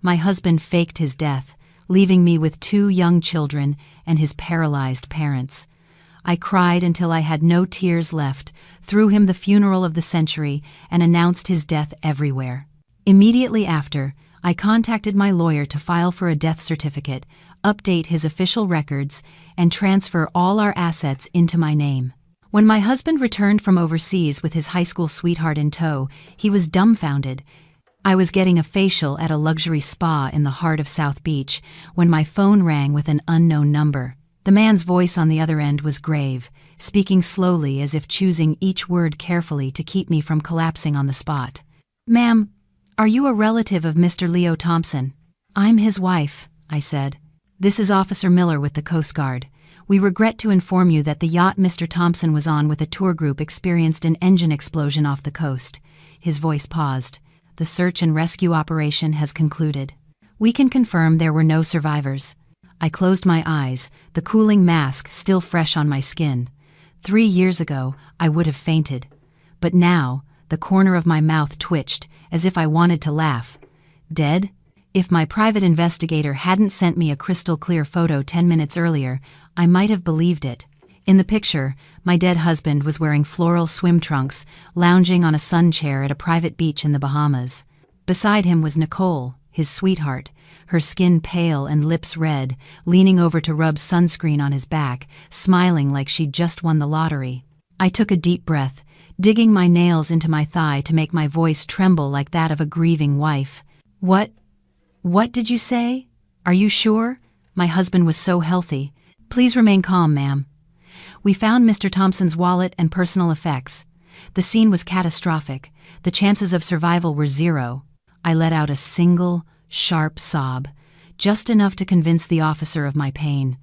My husband faked his death, leaving me with 2 young children and his paralyzed parents. I cried until I had no tears left, threw him the funeral of the century, and announced his death everywhere. Immediately after, I contacted my lawyer to file for a death certificate, update his official records, and transfer all our assets into my name. When my husband returned from overseas with his high school sweetheart in tow, he was dumbfounded. I was getting a facial at a luxury spa in the heart of South Beach when my phone rang with an unknown number. The man's voice on the other end was grave, speaking slowly as if choosing each word carefully to keep me from collapsing on the spot. "Ma'am, are you a relative of Mr. Leo Thompson?" "I'm his wife," I said. "This is Officer Miller with the Coast Guard. We regret to inform you that the yacht Mr. Thompson was on with a tour group experienced an engine explosion off the coast." His voice paused. "The search and rescue operation has concluded. We can confirm there were no survivors." I closed my eyes, the cooling mask still fresh on my skin. 3 years ago, I would have fainted. But now, the corner of my mouth twitched, as if I wanted to laugh. Dead? If my private investigator hadn't sent me a crystal-clear photo 10 minutes earlier, I might have believed it. In the picture, my dead husband was wearing floral swim trunks, lounging on a sun chair at a private beach in the Bahamas. Beside him was Nicole, his sweetheart, her skin pale and lips red, leaning over to rub sunscreen on his back, smiling like she'd just won the lottery. I took a deep breath, digging my nails into my thigh to make my voice tremble like that of a grieving wife. What did you say? Are you sure? My husband was so healthy. Please remain calm, ma'am. We found Mr. Thompson's wallet and personal effects. The scene was catastrophic. The chances of survival were 0. I let out a single, sharp sob, just enough to convince the officer of my pain.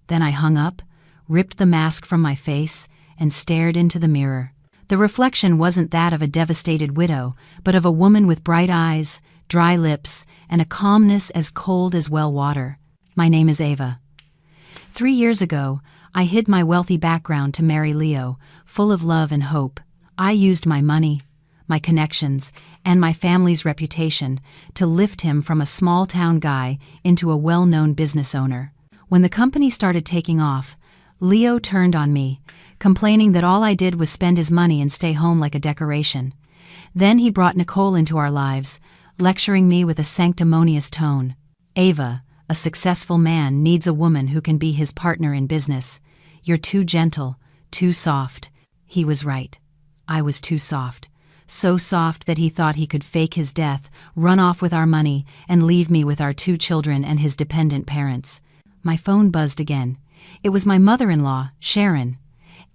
Then I hung up, ripped the mask from my face, and stared into the mirror. The reflection wasn't that of a devastated widow, but of a woman with bright eyes, dry lips, and a calmness as cold as well water. My name is Ava. 3 years ago, I hid my wealthy background to marry Leo, full of love and hope. I used my money, my connections, and my family's reputation to lift him from a small-town guy into a well-known business owner. When the company started taking off, Leo turned on me, complaining that all I did was spend his money and stay home like a decoration. Then he brought Nicole into our lives, lecturing me with a sanctimonious tone. "Ava, a successful man needs a woman who can be his partner in business. You're too gentle, too soft." He was right. I was too soft. So soft that he thought he could fake his death, run off with our money, and leave me with our 2 children and his dependent parents. My phone buzzed again. It was my mother-in-law, Sharon.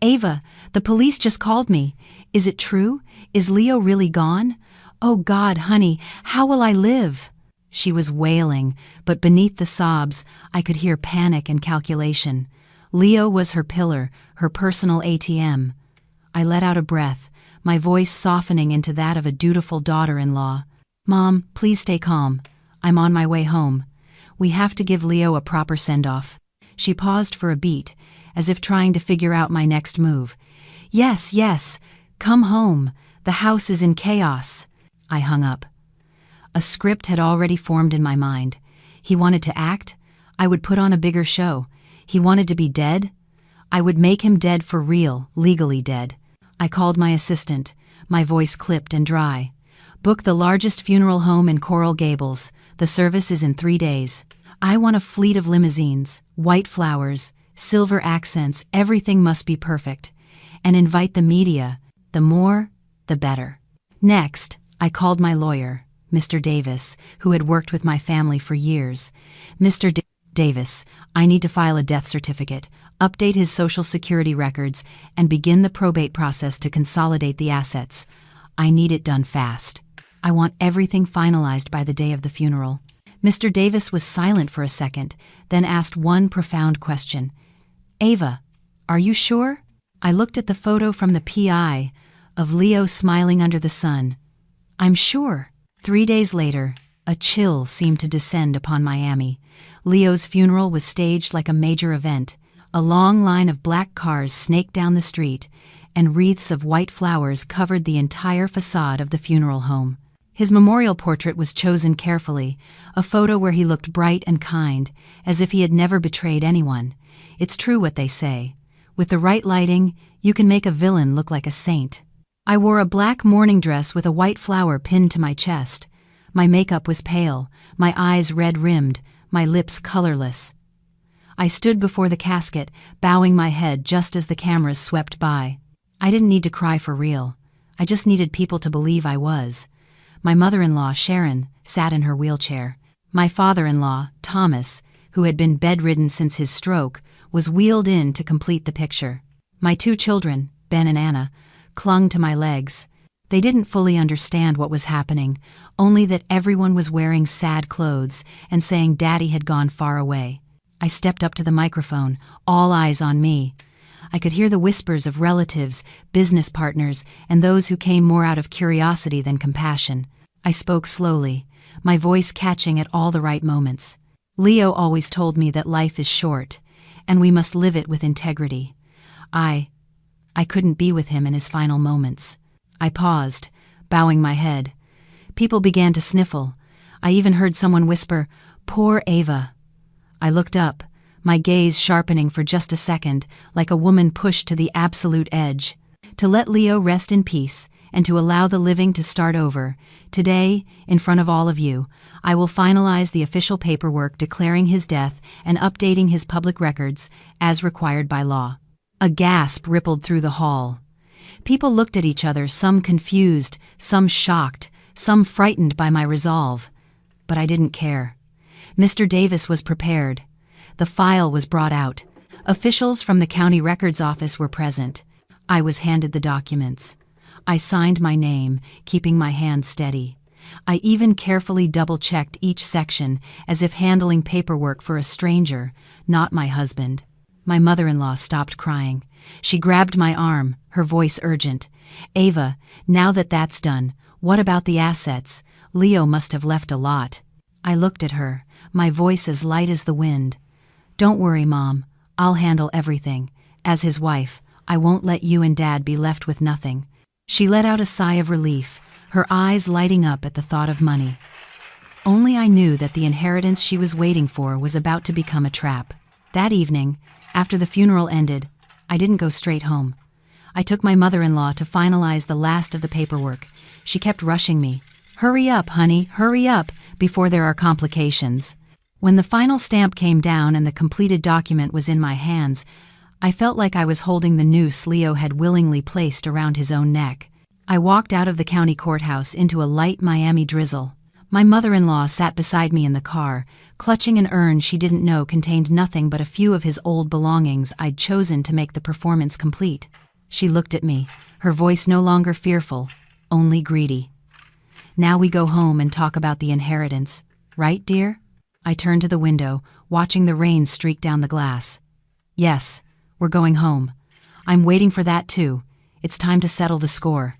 "Ava, the police just called me. Is it true? Is Leo really gone? Oh God, honey, how will I live?" She was wailing, but beneath the sobs, I could hear panic and calculation. Leo was her pillar, her personal ATM. I let out a breath, my voice softening into that of a dutiful daughter-in-law. "Mom, please stay calm. I'm on my way home. We have to give Leo a proper send-off." She paused for a beat, as if trying to figure out my next move. Yes, come home. The house is in chaos." I hung up. A script had already formed in my mind. He wanted to act. I would put on a bigger show. He wanted to be dead. I would make him dead for real, legally dead. I called my assistant, my voice clipped and dry. "Book the largest funeral home in Coral Gables. The service is in 3 days. I want a fleet of limousines, white flowers, silver accents, everything must be perfect. And invite the media. The more, the better." Next, I called my lawyer, Mr. Davis, who had worked with my family for years. "Mr. Davis, I need to file a death certificate, update his Social Security records, and begin the probate process to consolidate the assets. I need it done fast. I want everything finalized by the day of the funeral." Mr. Davis was silent for a second, then asked one profound question. "Ava, are you sure?" I looked at the photo from the PI of Leo smiling under the sun. "I'm sure." 3 days later, a chill seemed to descend upon Miami. Leo's funeral was staged like a major event. A long line of black cars snaked down the street, and wreaths of white flowers covered the entire facade of the funeral home. His memorial portrait was chosen carefully, a photo where he looked bright and kind, as if he had never betrayed anyone. It's true what they say. With the right lighting, you can make a villain look like a saint. I wore a black mourning dress with a white flower pinned to my chest. My makeup was pale, my eyes red-rimmed, my lips colorless. I stood before the casket, bowing my head just as the cameras swept by. I didn't need to cry for real. I just needed people to believe I was. My mother-in-law, Sharon, sat in her wheelchair. My father-in-law, Thomas, who had been bedridden since his stroke, was wheeled in to complete the picture. My 2 children, Ben and Anna, clung to my legs. They didn't fully understand what was happening, only that everyone was wearing sad clothes and saying Daddy had gone far away. I stepped up to the microphone, all eyes on me. I could hear the whispers of relatives, business partners, and those who came more out of curiosity than compassion. I spoke slowly, my voice catching at all the right moments. Leo always told me that life is short, and we must live it with integrity. I couldn't be with him in his final moments. I paused, bowing my head. People began to sniffle. I even heard someone whisper, "Poor Ava." I looked up, my gaze sharpening for just a second, like a woman pushed to the absolute edge. To let Leo rest in peace, and to allow the living to start over, today, in front of all of you, I will finalize the official paperwork declaring his death and updating his public records, as required by law. A gasp rippled through the hall. People looked at each other, some confused, some shocked, some frightened by my resolve. But I didn't care. Mr. Davis was prepared. The file was brought out. Officials from the county records office were present. I was handed the documents. I signed my name, keeping my hand steady. I even carefully double-checked each section, as if handling paperwork for a stranger, not my husband. My mother-in-law stopped crying. She grabbed my arm, her voice urgent. "Ava, now that that's done, what about the assets? Leo must have left a lot." I looked at her, my voice as light as the wind. "Don't worry, Mom. I'll handle everything. As his wife, I won't let you and Dad be left with nothing." She let out a sigh of relief, her eyes lighting up at the thought of money. Only I knew that the inheritance she was waiting for was about to become a trap. That evening, after the funeral ended, I didn't go straight home. I took my mother-in-law to finalize the last of the paperwork. She kept rushing me. "Hurry up, honey, hurry up, before there are complications." When the final stamp came down and the completed document was in my hands, I felt like I was holding the noose Leo had willingly placed around his own neck. I walked out of the county courthouse into a light Miami drizzle. My mother-in-law sat beside me in the car, clutching an urn she didn't know contained nothing but a few of his old belongings I'd chosen to make the performance complete. She looked at me, her voice no longer fearful, only greedy. "Now we go home and talk about the inheritance, right, dear?" I turned to the window, watching the rain streak down the glass. "Yes, we're going home. I'm waiting for that too. It's time to settle the score."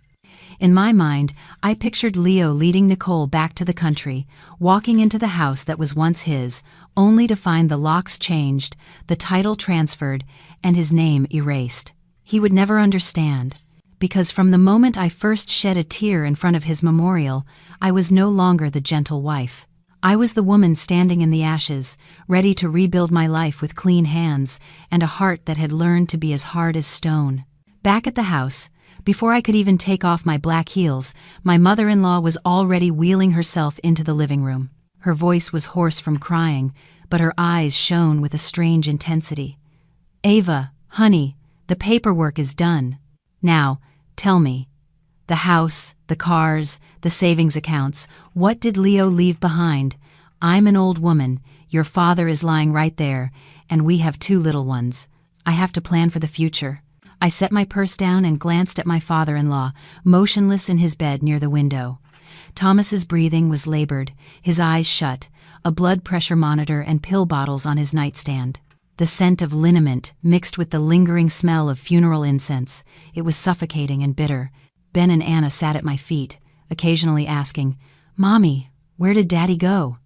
In my mind, I pictured Leo leading Nicole back to the country, walking into the house that was once his, only to find the locks changed, the title transferred, and his name erased. He would never understand, because from the moment I first shed a tear in front of his memorial, I was no longer the gentle wife. I was the woman standing in the ashes, ready to rebuild my life with clean hands and a heart that had learned to be as hard as stone. Back at the house, before I could even take off my black heels, my mother-in-law was already wheeling herself into the living room. Her voice was hoarse from crying, but her eyes shone with a strange intensity. "Ava, honey, the paperwork is done. Now, tell me. The house, the cars, the savings accounts, what did Leo leave behind? I'm an old woman, your father is lying right there, and we have 2 little ones. I have to plan for the future." I set my purse down and glanced at my father-in-law, motionless in his bed near the window. Thomas's breathing was labored, his eyes shut, a blood pressure monitor and pill bottles on his nightstand. The scent of liniment mixed with the lingering smell of funeral incense. It was suffocating and bitter. Ben and Anna sat at my feet, occasionally asking, "Mommy, where did Daddy go?"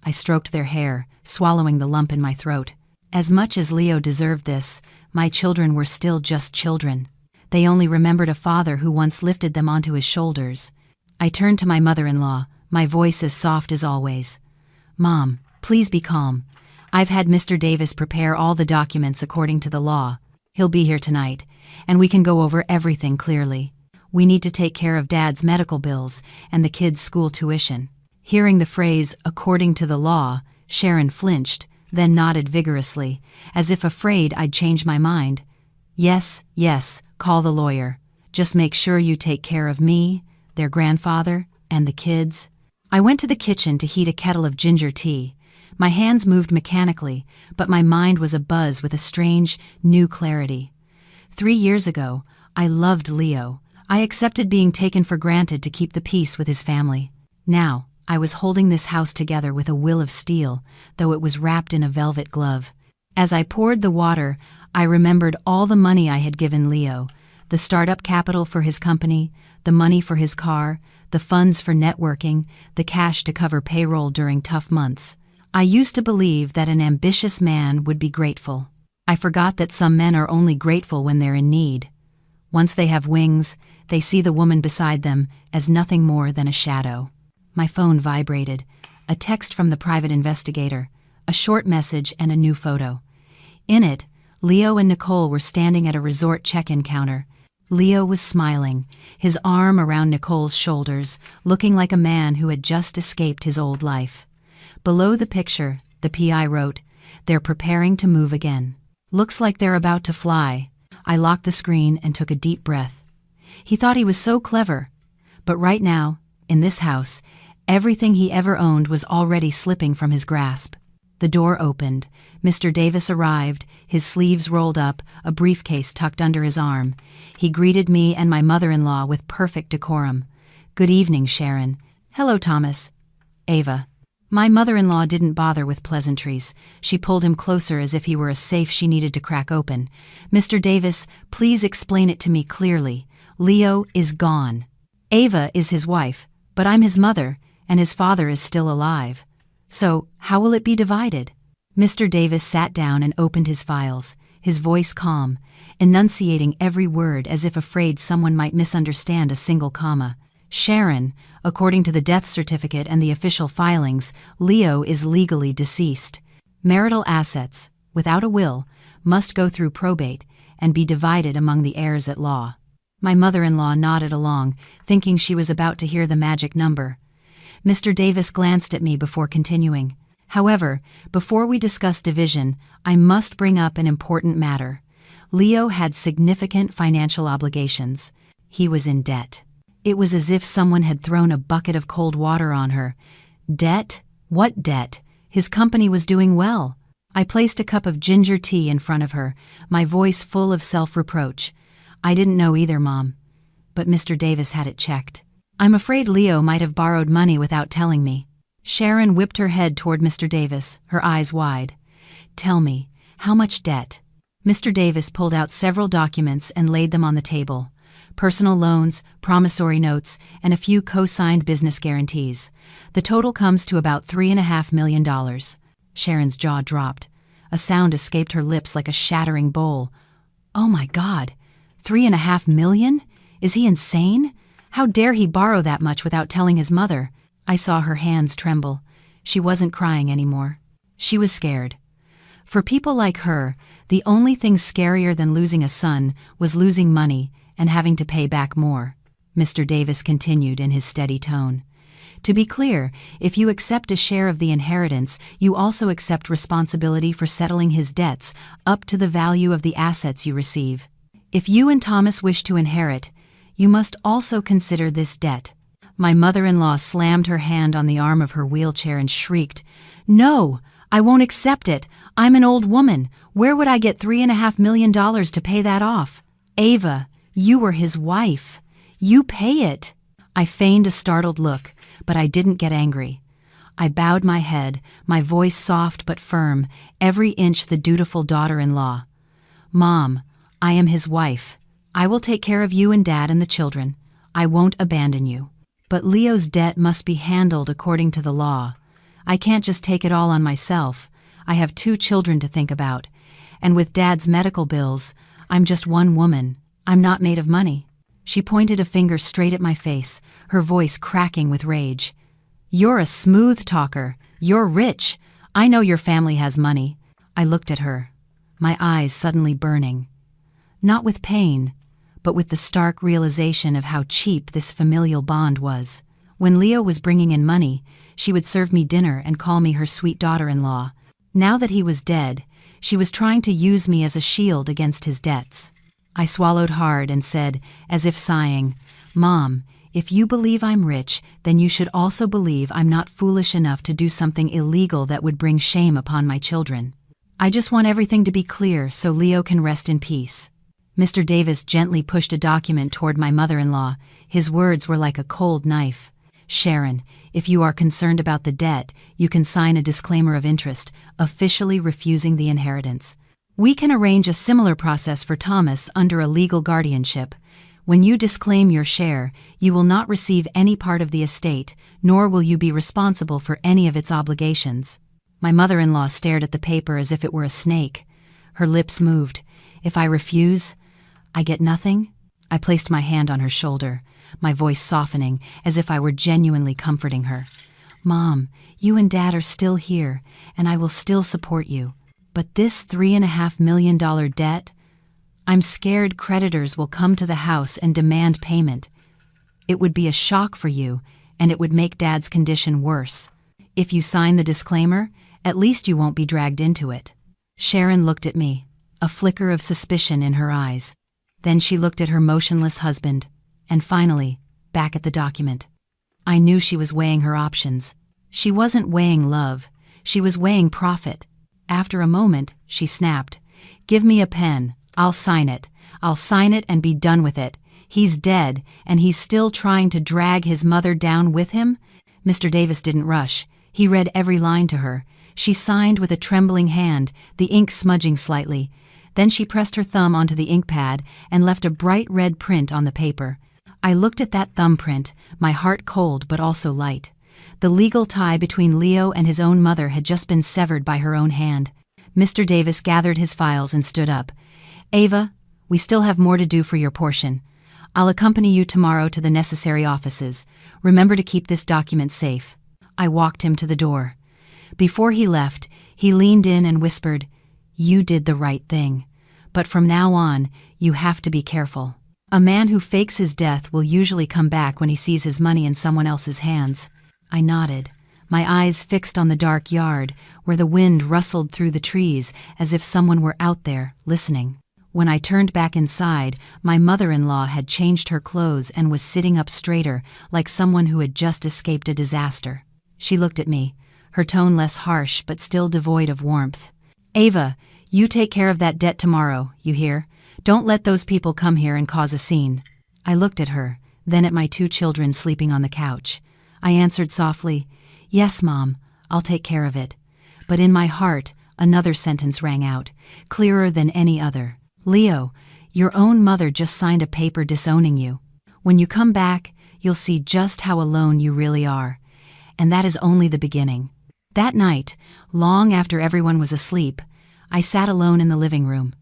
I stroked their hair, swallowing the lump in my throat. As much as Leo deserved this, my children were still just children. They only remembered a father who once lifted them onto his shoulders. I turned to my mother-in-law, my voice as soft as always. "Mom, please be calm. I've had Mr. Davis prepare all the documents according to the law. He'll be here tonight, and we can go over everything clearly. We need to take care of Dad's medical bills and the kids' school tuition." Hearing the phrase, "according to the law," Sharon flinched, then nodded vigorously, as if afraid I'd change my mind. Yes, call the lawyer. Just make sure you take care of me, their grandfather, and the kids." I went to the kitchen to heat a kettle of ginger tea. My hands moved mechanically, but my mind was abuzz with a strange, new clarity. 3 years ago, I loved Leo. I accepted being taken for granted to keep the peace with his family. Now, I was holding this house together with a will of steel, though it was wrapped in a velvet glove. As I poured the water, I remembered all the money I had given Leo, the startup capital for his company, the money for his car, the funds for networking, the cash to cover payroll during tough months. I used to believe that an ambitious man would be grateful. I forgot that some men are only grateful when they're in need. Once they have wings, they see the woman beside them as nothing more than a shadow. My phone vibrated. A text from the private investigator, a short message and a new photo. In it, Leo and Nicole were standing at a resort check-in counter. Leo was smiling, his arm around Nicole's shoulders, looking like a man who had just escaped his old life. Below the picture, the PI wrote, "They're preparing to move again. Looks like they're about to fly." I locked the screen and took a deep breath. He thought he was so clever. But right now, in this house, everything he ever owned was already slipping from his grasp. The door opened. Mr. Davis arrived, his sleeves rolled up, a briefcase tucked under his arm. He greeted me and my mother-in-law with perfect decorum. "Good evening, Sharon." "Hello, Thomas." "Ava." My mother-in-law didn't bother with pleasantries. She pulled him closer as if he were a safe she needed to crack open. "Mr. Davis, please explain it to me clearly. Leo is gone. Ava is his wife, but I'm his mother, and his father is still alive. So, how will it be divided?" Mr. Davis sat down and opened his files, his voice calm, enunciating every word as if afraid someone might misunderstand a single comma. "Sharon, according to the death certificate and the official filings, Leo is legally deceased. Marital assets, without a will, must go through probate and be divided among the heirs at law." My mother-in-law nodded along, thinking she was about to hear the magic number. Mr. Davis glanced at me before continuing. "However, before we discuss division, I must bring up an important matter. Leo had significant financial obligations. He was in debt." It was as if someone had thrown a bucket of cold water on her. Debt? What debt? His company was doing well. I placed a cup of ginger tea in front of her, my voice full of self-reproach. "I didn't know either, Mom." But Mr. Davis had it checked. "I'm afraid Leo might have borrowed money without telling me." Sharon whipped her head toward Mr. Davis, her eyes wide. "Tell me, how much debt?" Mr. Davis pulled out several documents and laid them on the table. Personal loans, promissory notes, and a few co-signed business guarantees. The total comes to about $3.5 million. Sharon's jaw dropped. A sound escaped her lips like a shattering bowl. "Oh my God, $3.5 million? Is he insane? How dare he borrow that much without telling his mother?" I saw her hands tremble. She wasn't crying anymore. She was scared. For people like her, the only thing scarier than losing a son was losing money and having to pay back more. Mr. Davis continued in his steady tone. "To be clear, if you accept a share of the inheritance, you also accept responsibility for settling his debts up to the value of the assets you receive. If you and Thomas wish to inherit, you must also consider this debt." My mother-in-law slammed her hand on the arm of her wheelchair and shrieked, "No, I won't accept it. I'm an old woman. Where would I get $3.5 million to pay that off? Ava, you were his wife. You pay it." I feigned a startled look, but I didn't get angry. I bowed my head, my voice soft but firm, every inch the dutiful daughter-in-law. "Mom, I am his wife. I will take care of you and Dad and the children. I won't abandon you. But Leo's debt must be handled according to the law. I can't just take it all on myself. I have 2 children to think about. And with Dad's medical bills, I'm just one woman. I'm not made of money." She pointed a finger straight at my face, her voice cracking with rage. "You're a smooth talker. You're rich. I know your family has money." I looked at her, my eyes suddenly burning. Not with pain, but with the stark realization of how cheap this familial bond was. When Leo was bringing in money, she would serve me dinner and call me her sweet daughter-in-law. Now that he was dead, she was trying to use me as a shield against his debts. I swallowed hard and said, as if sighing, "Mom, if you believe I'm rich, then you should also believe I'm not foolish enough to do something illegal that would bring shame upon my children. I just want everything to be clear so Leo can rest in peace." Mr. Davis gently pushed a document toward my mother-in-law. His words were like a cold knife. "Sharon, if you are concerned about the debt, you can sign a disclaimer of interest, officially refusing the inheritance. We can arrange a similar process for Thomas under a legal guardianship. When you disclaim your share, you will not receive any part of the estate, nor will you be responsible for any of its obligations." My mother-in-law stared at the paper as if it were a snake. Her lips moved. "If I refuse, I get nothing?" I placed my hand on her shoulder, my voice softening as if I were genuinely comforting her. "Mom, you and Dad are still here, and I will still support you. But this $3.5 million debt? I'm scared creditors will come to the house and demand payment. It would be a shock for you, and it would make Dad's condition worse. If you sign the disclaimer, at least you won't be dragged into it." Sharon looked at me, a flicker of suspicion in her eyes. Then she looked at her motionless husband, and finally, back at the document. I knew she was weighing her options. She wasn't weighing love, she was weighing profit. After a moment, she snapped, "Give me a pen. I'll sign it. I'll sign it and be done with it. He's dead, and he's still trying to drag his mother down with him?" Mr. Davis didn't rush. He read every line to her. She signed with a trembling hand, the ink smudging slightly. Then she pressed her thumb onto the ink pad and left a bright red print on the paper. I looked at that thumbprint, my heart cold but also light. The legal tie between Leo and his own mother had just been severed by her own hand. Mr. Davis gathered his files and stood up. "Ava, we still have more to do for your portion. I'll accompany you tomorrow to the necessary offices. Remember to keep this document safe." I walked him to the door. Before he left, he leaned in and whispered, "You did the right thing. But from now on, you have to be careful. A man who fakes his death will usually come back when he sees his money in someone else's hands." I nodded, my eyes fixed on the dark yard, where the wind rustled through the trees as if someone were out there, listening. When I turned back inside, my mother-in-law had changed her clothes and was sitting up straighter, like someone who had just escaped a disaster. She looked at me, her tone less harsh but still devoid of warmth. "Ava, you take care of that debt tomorrow, you hear? Don't let those people come here and cause a scene." I looked at her, then at my 2 children sleeping on the couch. I answered softly, "Yes, Mom, I'll take care of it." But in my heart, another sentence rang out, clearer than any other. "Leo, your own mother just signed a paper disowning you. When you come back, you'll see just how alone you really are. And that is only the beginning." That night, long after everyone was asleep, I sat alone in the living room.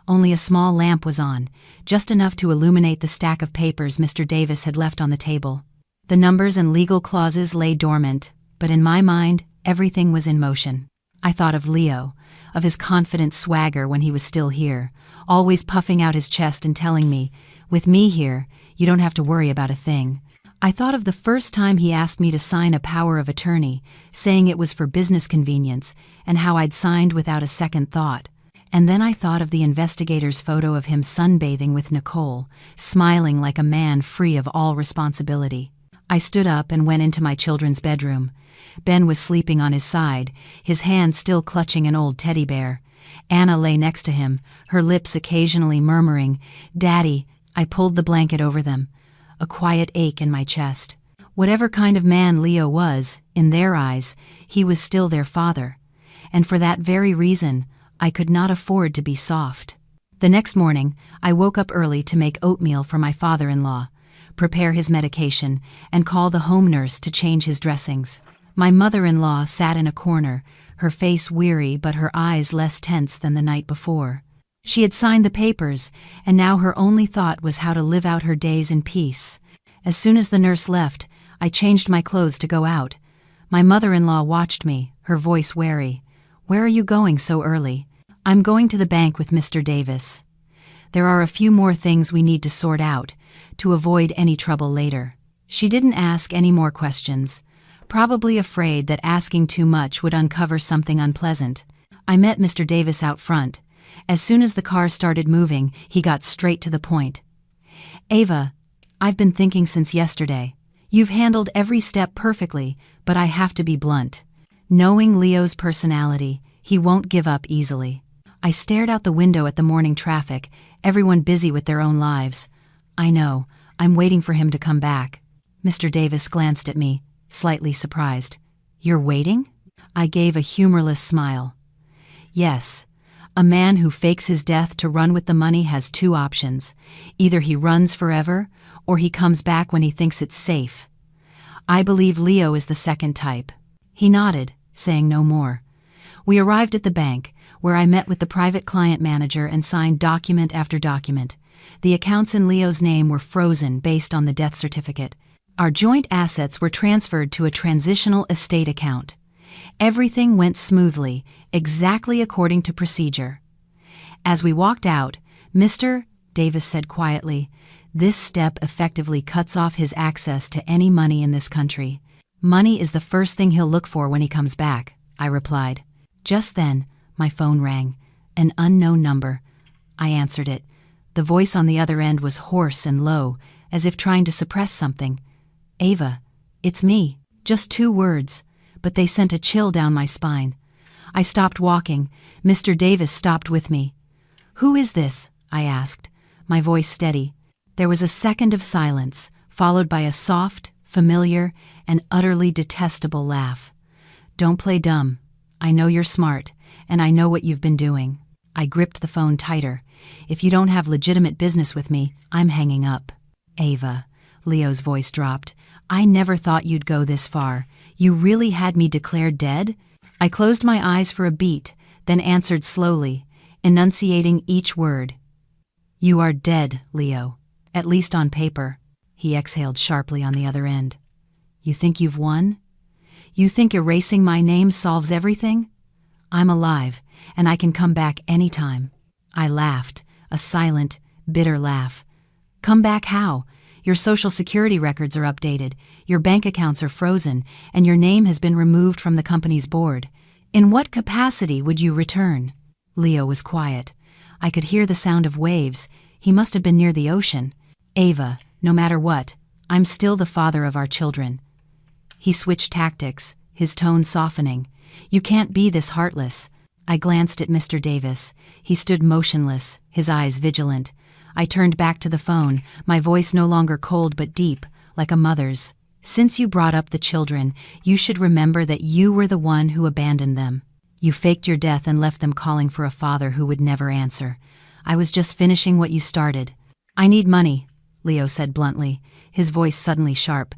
Only a small lamp was on, just enough to illuminate the stack of papers Mr. Davis had left on the table. The numbers and legal clauses lay dormant, but in my mind, everything was in motion. I thought of Leo, of his confident swagger when he was still here, always puffing out his chest and telling me, "With me here, you don't have to worry about a thing." I thought of the first time he asked me to sign a power of attorney, saying it was for business convenience, and how I'd signed without a second thought. And then I thought of the investigator's photo of him sunbathing with Nicole, smiling like a man free of all responsibility. I stood up and went into my children's bedroom. Ben was sleeping on his side, his hand still clutching an old teddy bear. Anna lay next to him, her lips occasionally murmuring, "Daddy." I pulled the blanket over them, a quiet ache in my chest. Whatever kind of man Leo was, in their eyes, he was still their father. And for that very reason, I could not afford to be soft. The next morning, I woke up early to make oatmeal for my father-in-law, prepare his medication, and call the home nurse to change his dressings. My mother-in-law sat in a corner, her face weary but her eyes less tense than the night before. She had signed the papers, and now her only thought was how to live out her days in peace. As soon as the nurse left, I changed my clothes to go out. My mother-in-law watched me, her voice wary. "Where are you going so early?" "I'm going to the bank with Mr. Davis. There are a few more things we need to sort out, to avoid any trouble later." She didn't ask any more questions, probably afraid that asking too much would uncover something unpleasant. I met Mr. Davis out front. As soon as the car started moving, he got straight to the point. "Ava, I've been thinking since yesterday. You've handled every step perfectly, but I have to be blunt. Knowing Leo's personality, he won't give up easily." I stared out the window at the morning traffic, everyone busy with their own lives. "I know, I'm waiting for him to come back." Mr. Davis glanced at me, slightly surprised. "You're waiting?" I gave a humorless smile. "Yes. A man who fakes his death to run with the money has two options. Either he runs forever, or he comes back when he thinks it's safe. I believe Leo is the second type." He nodded, saying no more. We arrived at the bank, where I met with the private client manager and signed document after document. The accounts in Leo's name were frozen based on the death certificate. Our joint assets were transferred to a transitional estate account. Everything went smoothly, exactly according to procedure. As we walked out, Mr. Davis said quietly, "This step effectively cuts off his access to any money in this country." "Money is the first thing he'll look for when he comes back," I replied. Just then, my phone rang. An unknown number. I answered it. The voice on the other end was hoarse and low, as if trying to suppress something. "Ava, it's me." Just 2 words, but they sent a chill down my spine. I stopped walking. Mr. Davis stopped with me. "Who is this?" I asked, my voice steady. There was a second of silence, followed by a soft, familiar, and utterly detestable laugh. "Don't play dumb. I know you're smart, and I know what you've been doing." I gripped the phone tighter. "If you don't have legitimate business with me, I'm hanging up." "Ava," Leo's voice dropped, "I never thought you'd go this far. You really had me declared dead?" I closed my eyes for a beat, then answered slowly, enunciating each word. "You are dead, Leo. At least on paper." He exhaled sharply on the other end. "You think you've won? You think erasing my name solves everything? I'm alive, and I can come back any time." I laughed, a silent, bitter laugh. "Come back how? Your social security records are updated, your bank accounts are frozen, and your name has been removed from the company's board. In what capacity would you return?" Leo was quiet. I could hear the sound of waves. He must have been near the ocean. "Ava, no matter what, I'm still the father of our children." He switched tactics, his tone softening. "You can't be this heartless." I glanced at Mr. Davis. He stood motionless, his eyes vigilant. I turned back to the phone, my voice no longer cold but deep, like a mother's. "Since you brought up the children, you should remember that you were the one who abandoned them. You faked your death and left them calling for a father who would never answer. I was just finishing what you started." "I need money," Leo said bluntly, his voice suddenly sharp.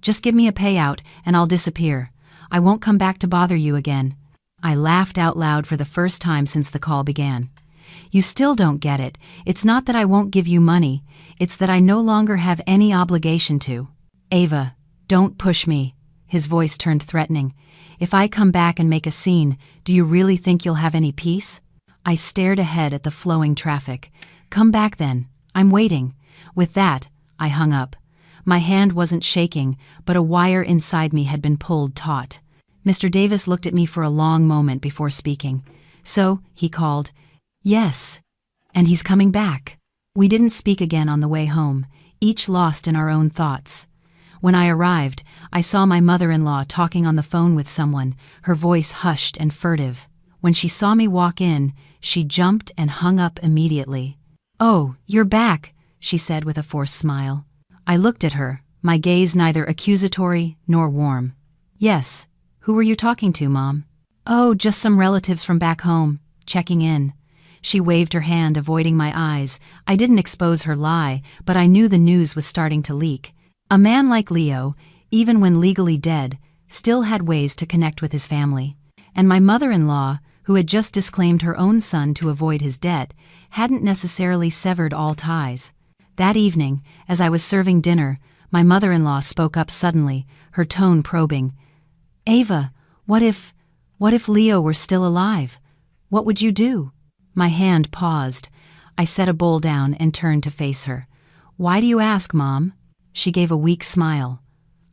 "Just give me a payout, and I'll disappear. I won't come back to bother you again." I laughed out loud for the first time since the call began. "You still don't get it. It's not that I won't give you money. It's that I no longer have any obligation to." "Ava, don't push me." His voice turned threatening. "If I come back and make a scene, do you really think you'll have any peace?" I stared ahead at the flowing traffic. "Come back then. I'm waiting." With that, I hung up. My hand wasn't shaking, but a wire inside me had been pulled taut. Mr. Davis looked at me for a long moment before speaking. "So," he called, "yes, and he's coming back." We didn't speak again on the way home, each lost in our own thoughts. When I arrived, I saw my mother-in-law talking on the phone with someone, her voice hushed and furtive. When she saw me walk in, she jumped and hung up immediately. "Oh, you're back," she said with a forced smile. I looked at her, my gaze neither accusatory nor warm. "Yes. Who were you talking to, Mom?" "Oh, just some relatives from back home, checking in." She waved her hand, avoiding my eyes. I didn't expose her lie, but I knew the news was starting to leak. A man like Leo, even when legally dead, still had ways to connect with his family. And my mother-in-law, who had just disclaimed her own son to avoid his debt, hadn't necessarily severed all ties. That evening, as I was serving dinner, my mother-in-law spoke up suddenly, her tone probing. "Ava, what if Leo were still alive? What would you do?" My hand paused. I set a bowl down and turned to face her. "Why do you ask, Mom?" She gave a weak smile.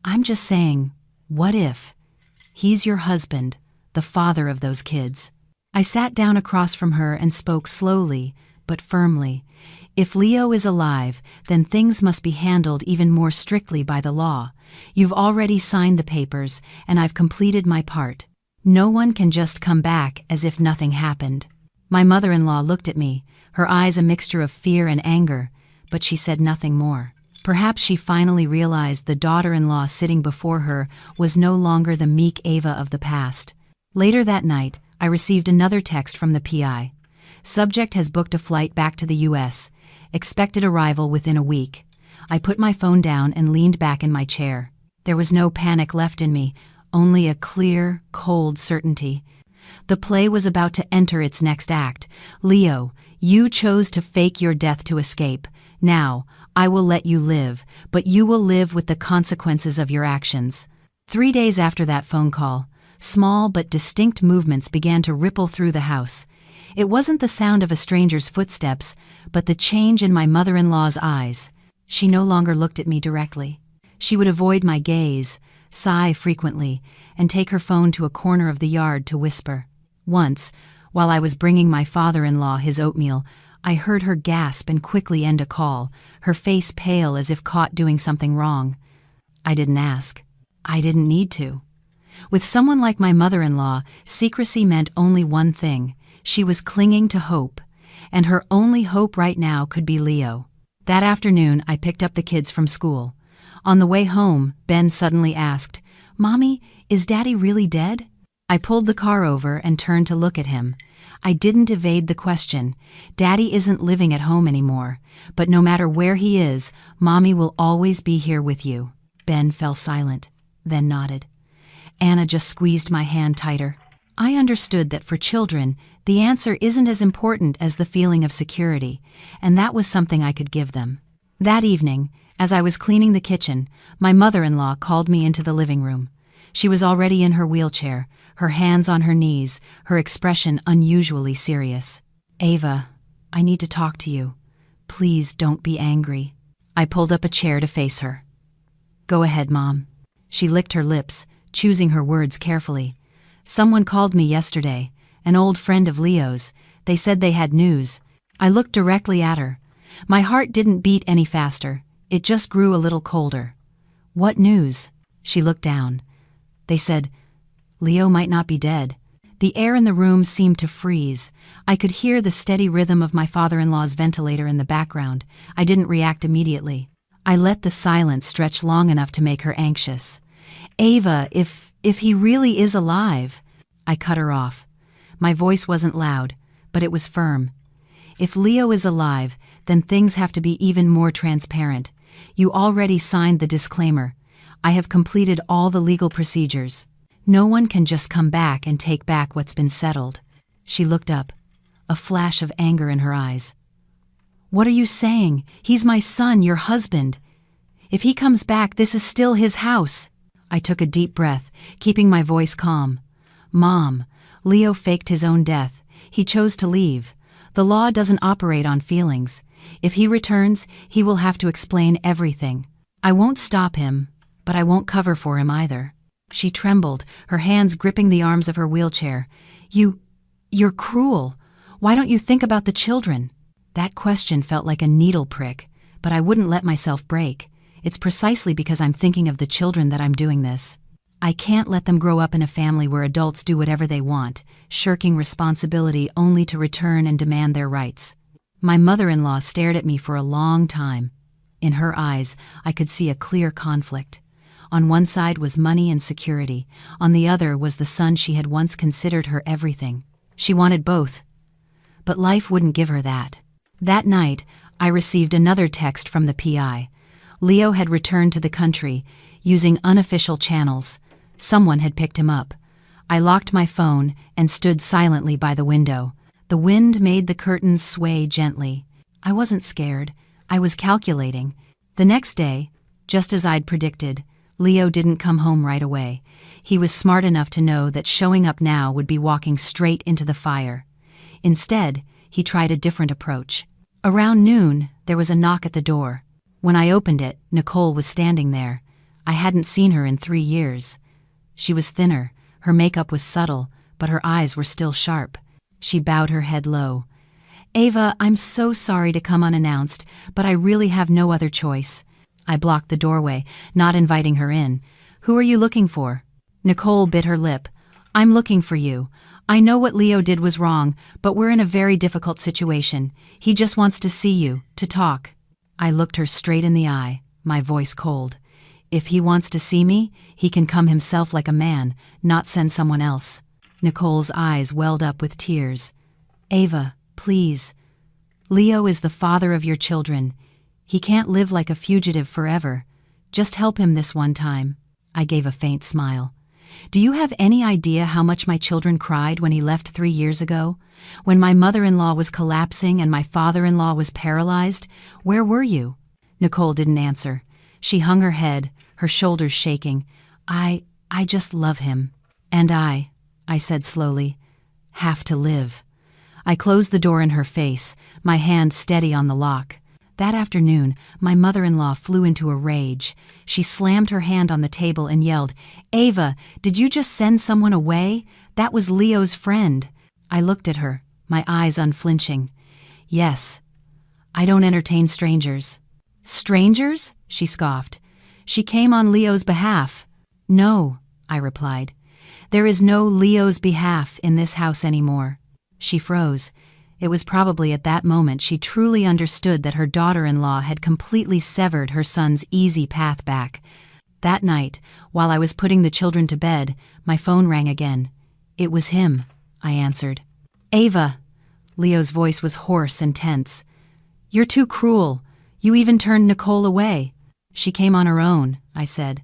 "I'm just saying, what if? He's your husband, the father of those kids." I sat down across from her and spoke slowly, but firmly. "If Leo is alive, then things must be handled even more strictly by the law. You've already signed the papers, and I've completed my part. No one can just come back as if nothing happened." My mother-in-law looked at me, her eyes a mixture of fear and anger, but she said nothing more. Perhaps she finally realized the daughter-in-law sitting before her was no longer the meek Ava of the past. Later that night, I received another text from the PI. "Subject has booked a flight back to the U.S. Expected arrival within a week." I put my phone down and leaned back in my chair. There was no panic left in me, only a clear, cold certainty. The play was about to enter its next act. "Leo, you chose to fake your death to escape. Now, I will let you live, but you will live with the consequences of your actions." 3 days after that phone call, small but distinct movements began to ripple through the house. It wasn't the sound of a stranger's footsteps, but the change in my mother-in-law's eyes. She no longer looked at me directly. She would avoid my gaze, sigh frequently, and take her phone to a corner of the yard to whisper. Once, while I was bringing my father-in-law his oatmeal, I heard her gasp and quickly end a call, her face pale as if caught doing something wrong. I didn't ask. I didn't need to. With someone like my mother-in-law, secrecy meant only one thing. She was clinging to hope, and her only hope right now could be Leo. That afternoon, I picked up the kids from school. On the way home, Ben suddenly asked, "Mommy, is Daddy really dead?" I pulled the car over and turned to look at him. I didn't evade the question. Daddy isn't living at home anymore, but no matter where he is, Mommy will always be here with you. Ben fell silent, then nodded. Anna just squeezed my hand tighter. I understood that for children, the answer isn't as important as the feeling of security, and that was something I could give them. That evening, as I was cleaning the kitchen, my mother-in-law called me into the living room. She was already in her wheelchair, her hands on her knees, her expression unusually serious. "Ava, I need to talk to you. Please don't be angry." I pulled up a chair to face her. "Go ahead, Mom." She licked her lips, choosing her words carefully. "Someone called me yesterday, an old friend of Leo's. They said they had news." I looked directly at her. My heart didn't beat any faster. It just grew a little colder. "What news?" She looked down. "They said Leo might not be dead." The air in the room seemed to freeze. I could hear the steady rhythm of my father-in-law's ventilator in the background. I didn't react immediately. I let the silence stretch long enough to make her anxious. "Ava, if he really is alive..." I cut her off. My voice wasn't loud, but it was firm. "If Leo is alive, then things have to be even more transparent. You already signed the disclaimer. I have completed all the legal procedures. No one can just come back and take back what's been settled." She looked up, a flash of anger in her eyes. "What are you saying? He's my son, your husband. If he comes back, this is still his house." I took a deep breath, keeping my voice calm. "Mom, Leo faked his own death. He chose to leave. The law doesn't operate on feelings. If he returns, he will have to explain everything. I won't stop him, but I won't cover for him either." She trembled, her hands gripping the arms of her wheelchair. You're cruel. Why don't you think about the children?" That question felt like a needle prick, but I wouldn't let myself break. It's precisely because I'm thinking of the children that I'm doing this. I can't let them grow up in a family where adults do whatever they want, shirking responsibility only to return and demand their rights. My mother-in-law stared at me for a long time. In her eyes, I could see a clear conflict. On one side was money and security. On the other was the son she had once considered her everything. She wanted both. But life wouldn't give her that. That night, I received another text from the PI. Leo had returned to the country, using unofficial channels. Someone had picked him up. I locked my phone and stood silently by the window. The wind made the curtains sway gently. I wasn't scared. I was calculating. The next day, just as I'd predicted, Leo didn't come home right away. He was smart enough to know that showing up now would be walking straight into the fire. Instead, he tried a different approach. Around noon, there was a knock at the door. When I opened it, Nicole was standing there. I hadn't seen her in 3 years. She was thinner, her makeup was subtle, but her eyes were still sharp. She bowed her head low. "Ava, I'm so sorry to come unannounced, but I really have no other choice." I blocked the doorway, not inviting her in. "Who are you looking for?" Nicole bit her lip. "I'm looking for you. I know what Leo did was wrong, but we're in a very difficult situation. He just wants to see you, to talk." I looked her straight in the eye, my voice cold. "If he wants to see me, he can come himself like a man, not send someone else." Nicole's eyes welled up with tears. "Ava, please. Leo is the father of your children. He can't live like a fugitive forever. Just help him this one time." I gave a faint smile. "Do you have any idea how much my children cried when he left 3 years ago? When my mother-in-law was collapsing and my father-in-law was paralyzed? Where were you?" Nicole didn't answer. She hung her head, her shoulders shaking. I just love him. And I said slowly, have to live." I closed the door in her face, my hand steady on the lock. That afternoon, my mother-in-law flew into a rage. She slammed her hand on the table and yelled, "Ava, did you just send someone away? That was Leo's friend." I looked at her, my eyes unflinching. "Yes. I don't entertain strangers." "Strangers?" she scoffed. "She came on Leo's behalf." "No," I replied. "There is no Leo's behalf in this house anymore." She froze. It was probably at that moment she truly understood that her daughter-in-law had completely severed her son's easy path back. That night, while I was putting the children to bed, my phone rang again. "It was him," I answered. "Ava." Leo's voice was hoarse and tense. "You're too cruel. You even turned Nicole away." "She came on her own," I said.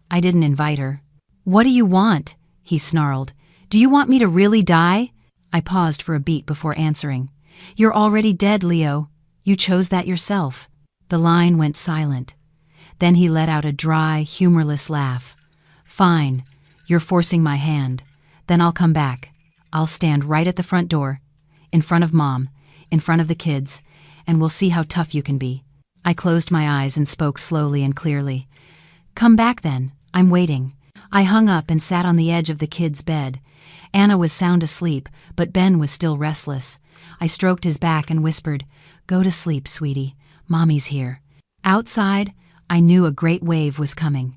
"I didn't invite her." "What do you want?" he snarled. "Do you want me to really die?" I paused for a beat before answering. "You're already dead, Leo. You chose that yourself." The line went silent. Then he let out a dry, humorless laugh. "Fine. You're forcing my hand. Then I'll come back. I'll stand right at the front door, in front of Mom, in front of the kids, and we'll see how tough you can be." I closed my eyes and spoke slowly and clearly. "Come back then. I'm waiting." I hung up and sat on the edge of the kids' bed. Anna was sound asleep, but Ben was still restless. I stroked his back and whispered, "Go to sleep, sweetie. Mommy's here." Outside, I knew a great wave was coming.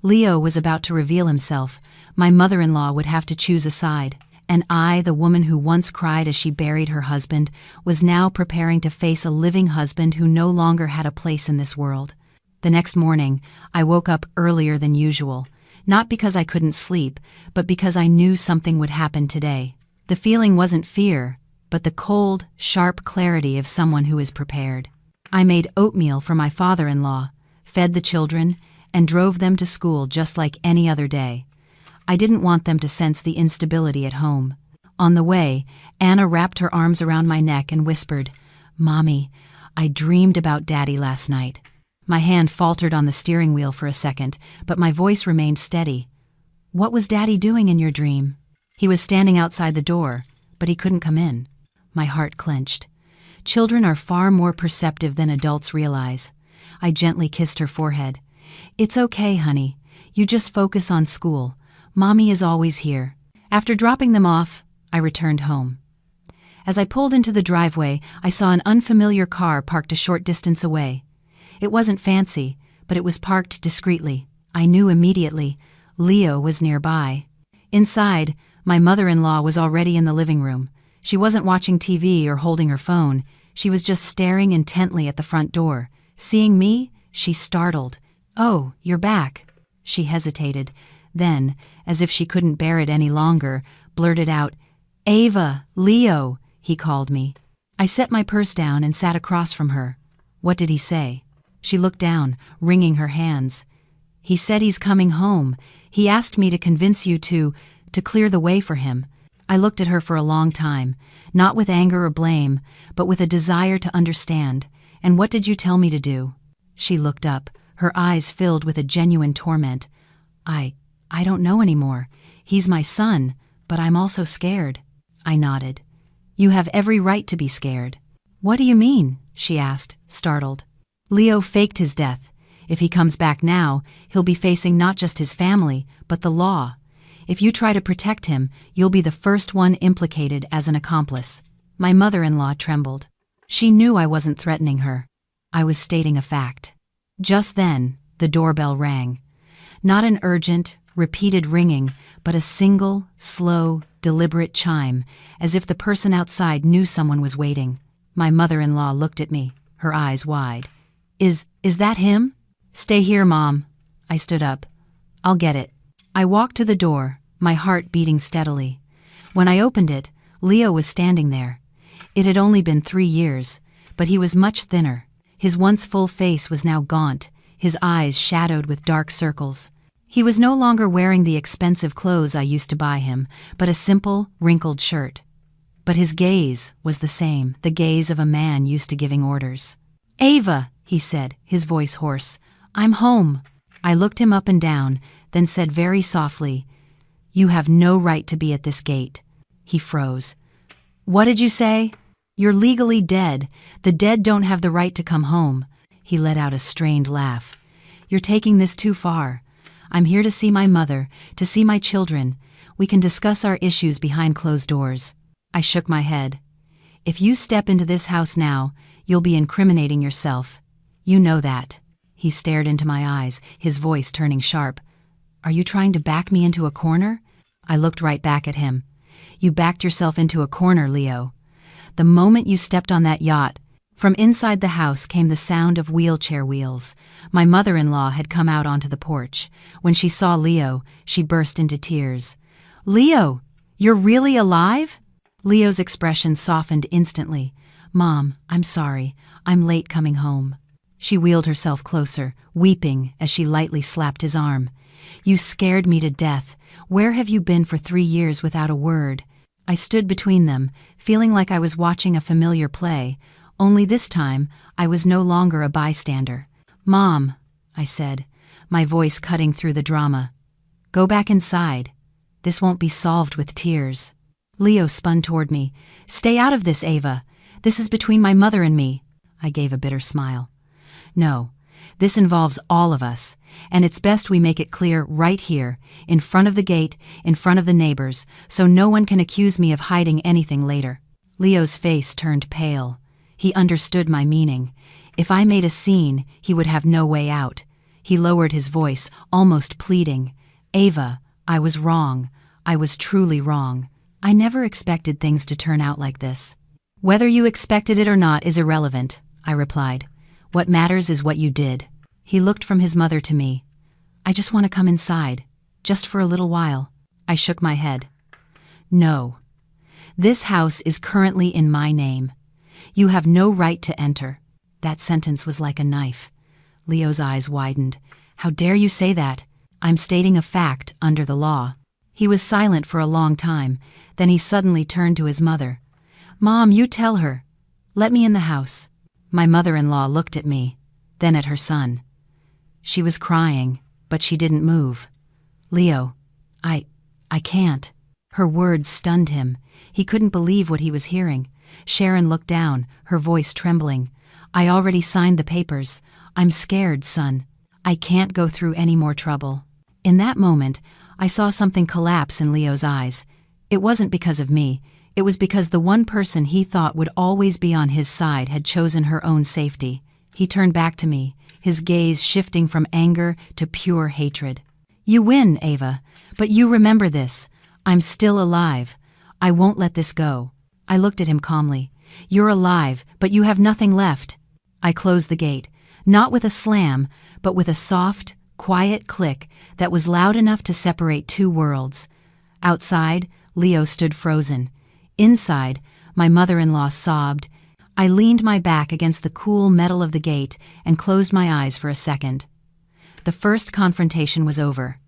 Leo was about to reveal himself. My mother-in-law would have to choose a side. And I, the woman who once cried as she buried her husband, was now preparing to face a living husband who no longer had a place in this world. The next morning, I woke up earlier than usual. Not because I couldn't sleep, but because I knew something would happen today. The feeling wasn't fear, but the cold, sharp clarity of someone who is prepared. I made oatmeal for my father-in-law, fed the children, and drove them to school just like any other day. I didn't want them to sense the instability at home. On the way, Anna wrapped her arms around my neck and whispered, "Mommy, I dreamed about Daddy last night." My hand faltered on the steering wheel for a second, but my voice remained steady. "What was Daddy doing in your dream?" "He was standing outside the door, but he couldn't come in." My heart clenched. Children are far more perceptive than adults realize. I gently kissed her forehead. "It's okay, honey. You just focus on school. Mommy is always here." After dropping them off, I returned home. As I pulled into the driveway, I saw an unfamiliar car parked a short distance away. It wasn't fancy, but it was parked discreetly. I knew immediately Leo was nearby. Inside, my mother-in-law was already in the living room. She wasn't watching TV or holding her phone. She was just staring intently at the front door. Seeing me, she startled. "Oh, you're back." She hesitated. Then, as if she couldn't bear it any longer, blurted out, "Ava, Leo," he called me. I set my purse down and sat across from her. "What did he say?" She looked down, wringing her hands. "He said he's coming home. He asked me to convince you to to clear the way for him. I looked at her for a long time, not with anger or blame, but with a desire to understand. "And what did you tell me to do?" She looked up, her eyes filled with a genuine torment. I don't know anymore. He's my son, but I'm also scared." I nodded. "You have every right to be scared." "What do you mean?" she asked, startled. "Leo faked his death. If he comes back now, he'll be facing not just his family, but the law. If you try to protect him, you'll be the first one implicated as an accomplice." My mother-in-law trembled. She knew I wasn't threatening her. I was stating a fact. Just then, the doorbell rang. Not an urgent, repeated ringing, but a single, slow, deliberate chime, as if the person outside knew someone was waiting. My mother-in-law looked at me, her eyes wide. Is that him?" "Stay here, Mom." I stood up. "I'll get it." I walked to the door, my heart beating steadily. When I opened it, Leo was standing there. It had only been 3 years, but he was much thinner. His once full face was now gaunt, his eyes shadowed with dark circles. He was no longer wearing the expensive clothes I used to buy him, but a simple, wrinkled shirt. But his gaze was the same, the gaze of a man used to giving orders. "Ava," he said, his voice hoarse, "I'm home." I looked him up and down, then said very softly, "You have no right to be at this gate." He froze. "What did you say?" "You're legally dead. The dead don't have the right to come home." He let out a strained laugh. "You're taking this too far. I'm here to see my mother, to see my children. We can discuss our issues behind closed doors." I shook my head. "If you step into this house now, you'll be incriminating yourself. You know that." He stared into my eyes, his voice turning sharp. "Are you trying to back me into a corner?" I looked right back at him. "You backed yourself into a corner, Leo. The moment you stepped on that yacht." From inside the house came the sound of wheelchair wheels. My mother-in-law had come out onto the porch. When she saw Leo, she burst into tears. "Leo, you're really alive?" Leo's expression softened instantly. "Mom, I'm sorry. I'm late coming home." She wheeled herself closer, weeping as she lightly slapped his arm. "You scared me to death. Where have you been for 3 years without a word?" I stood between them, feeling like I was watching a familiar play, only this time I was no longer a bystander. "Mom," I said, my voice cutting through the drama, "go back inside. This won't be solved with tears." Leo spun toward me. "Stay out of this, Ava. This is between my mother and me." I gave a bitter smile. "No, this involves all of us, and it's best we make it clear right here, in front of the gate, in front of the neighbors, so no one can accuse me of hiding anything later." Leo's face turned pale. He understood my meaning. If I made a scene, he would have no way out. He lowered his voice, almost pleading. "Ava, I was wrong. I was truly wrong. I never expected things to turn out like this." "Whether you expected it or not is irrelevant," I replied. "What matters is what you did." He looked from his mother to me. "I just want to come inside, just for a little while." I shook my head. "No. This house is currently in my name. You have no right to enter." That sentence was like a knife. Leo's eyes widened. "How dare you say that? I'm stating a fact under the law." He was silent for a long time, then he suddenly turned to his mother. "Mom, you tell her. Let me in the house." My mother-in-law looked at me, then at her son. She was crying, but she didn't move. "Leo, I can't." Her words stunned him. He couldn't believe what he was hearing. Sharon looked down, her voice trembling. "I already signed the papers. I'm scared, son. I can't go through any more trouble." In that moment, I saw something collapse in Leo's eyes. It wasn't because of me. It was because the one person he thought would always be on his side had chosen her own safety. He turned back to me, his gaze shifting from anger to pure hatred. "You win, Ava, but you remember this. I'm still alive. I won't let this go." I looked at him calmly. "You're alive, but you have nothing left." I closed the gate, not with a slam, but with a soft, quiet click that was loud enough to separate 2 worlds. Outside, Leo stood frozen. Inside, my mother-in-law sobbed. I leaned my back against the cool metal of the gate and closed my eyes for a second. The first confrontation was over,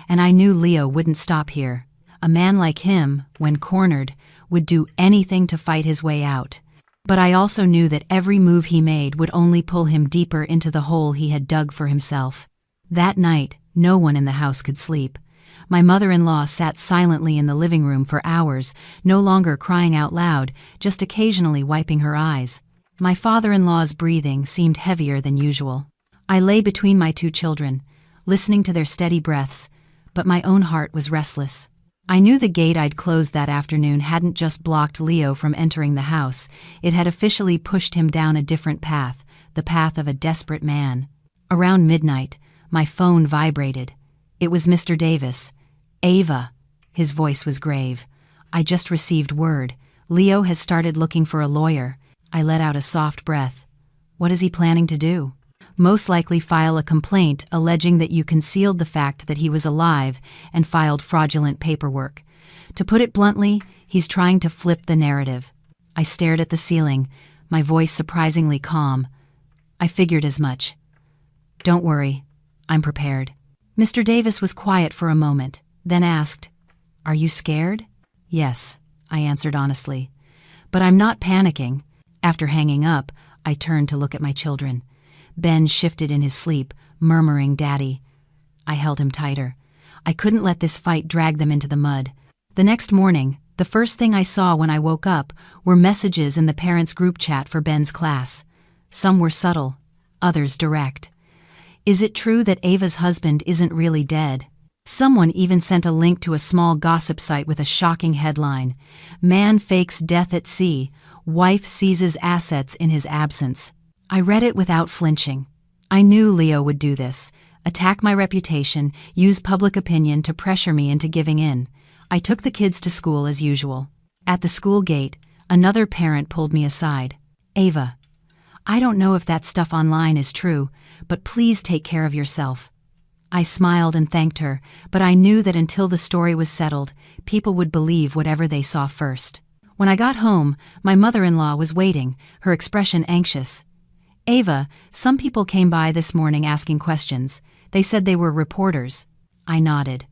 and I knew Leo wouldn't stop here. A man like him, when cornered, would do anything to fight his way out. But I also knew that every move he made would only pull him deeper into the hole he had dug for himself. That night, no one in the house could sleep. My mother-in-law sat silently in the living room for hours, no longer crying out loud, just occasionally wiping her eyes. My father-in-law's breathing seemed heavier than usual. I lay between my two children, listening to their steady breaths, but my own heart was restless. I knew the gate I'd closed that afternoon hadn't just blocked Leo from entering the house, it had officially pushed him down a different path, the path of a desperate man. Around midnight, my phone vibrated. It was Mr. Davis. "Ava." His voice was grave. "I just received word. Leo has started looking for a lawyer." I let out a soft breath. "What is he planning to do?" "Most likely file a complaint alleging that you concealed the fact that he was alive and filed fraudulent paperwork. To put it bluntly, he's trying to flip the narrative." I stared at the ceiling, my voice surprisingly calm. "I figured as much. Don't worry, I'm prepared." Mr. Davis was quiet for a moment, then asked, "Are you scared?" "Yes," I answered honestly. "But I'm not panicking." After hanging up, I turned to look at my children. Ben shifted in his sleep, murmuring, "Daddy." I held him tighter. I couldn't let this fight drag them into the mud. The next morning, the first thing I saw when I woke up were messages in the parents' group chat for Ben's class. Some were subtle, others direct. "Is it true that Ava's husband isn't really dead?" Someone even sent a link to a small gossip site with a shocking headline: "Man fakes death at sea. Wife seizes assets in his absence." I read it without flinching. I knew Leo would do this, attack my reputation, use public opinion to pressure me into giving in. I took the kids to school as usual. At the school gate, another parent pulled me aside. "Ava, I don't know if that stuff online is true, but please take care of yourself." I smiled and thanked her, but I knew that until the story was settled, people would believe whatever they saw first. When I got home, my mother-in-law was waiting, her expression anxious. "Ava, some people came by this morning asking questions. They said they were reporters." I nodded.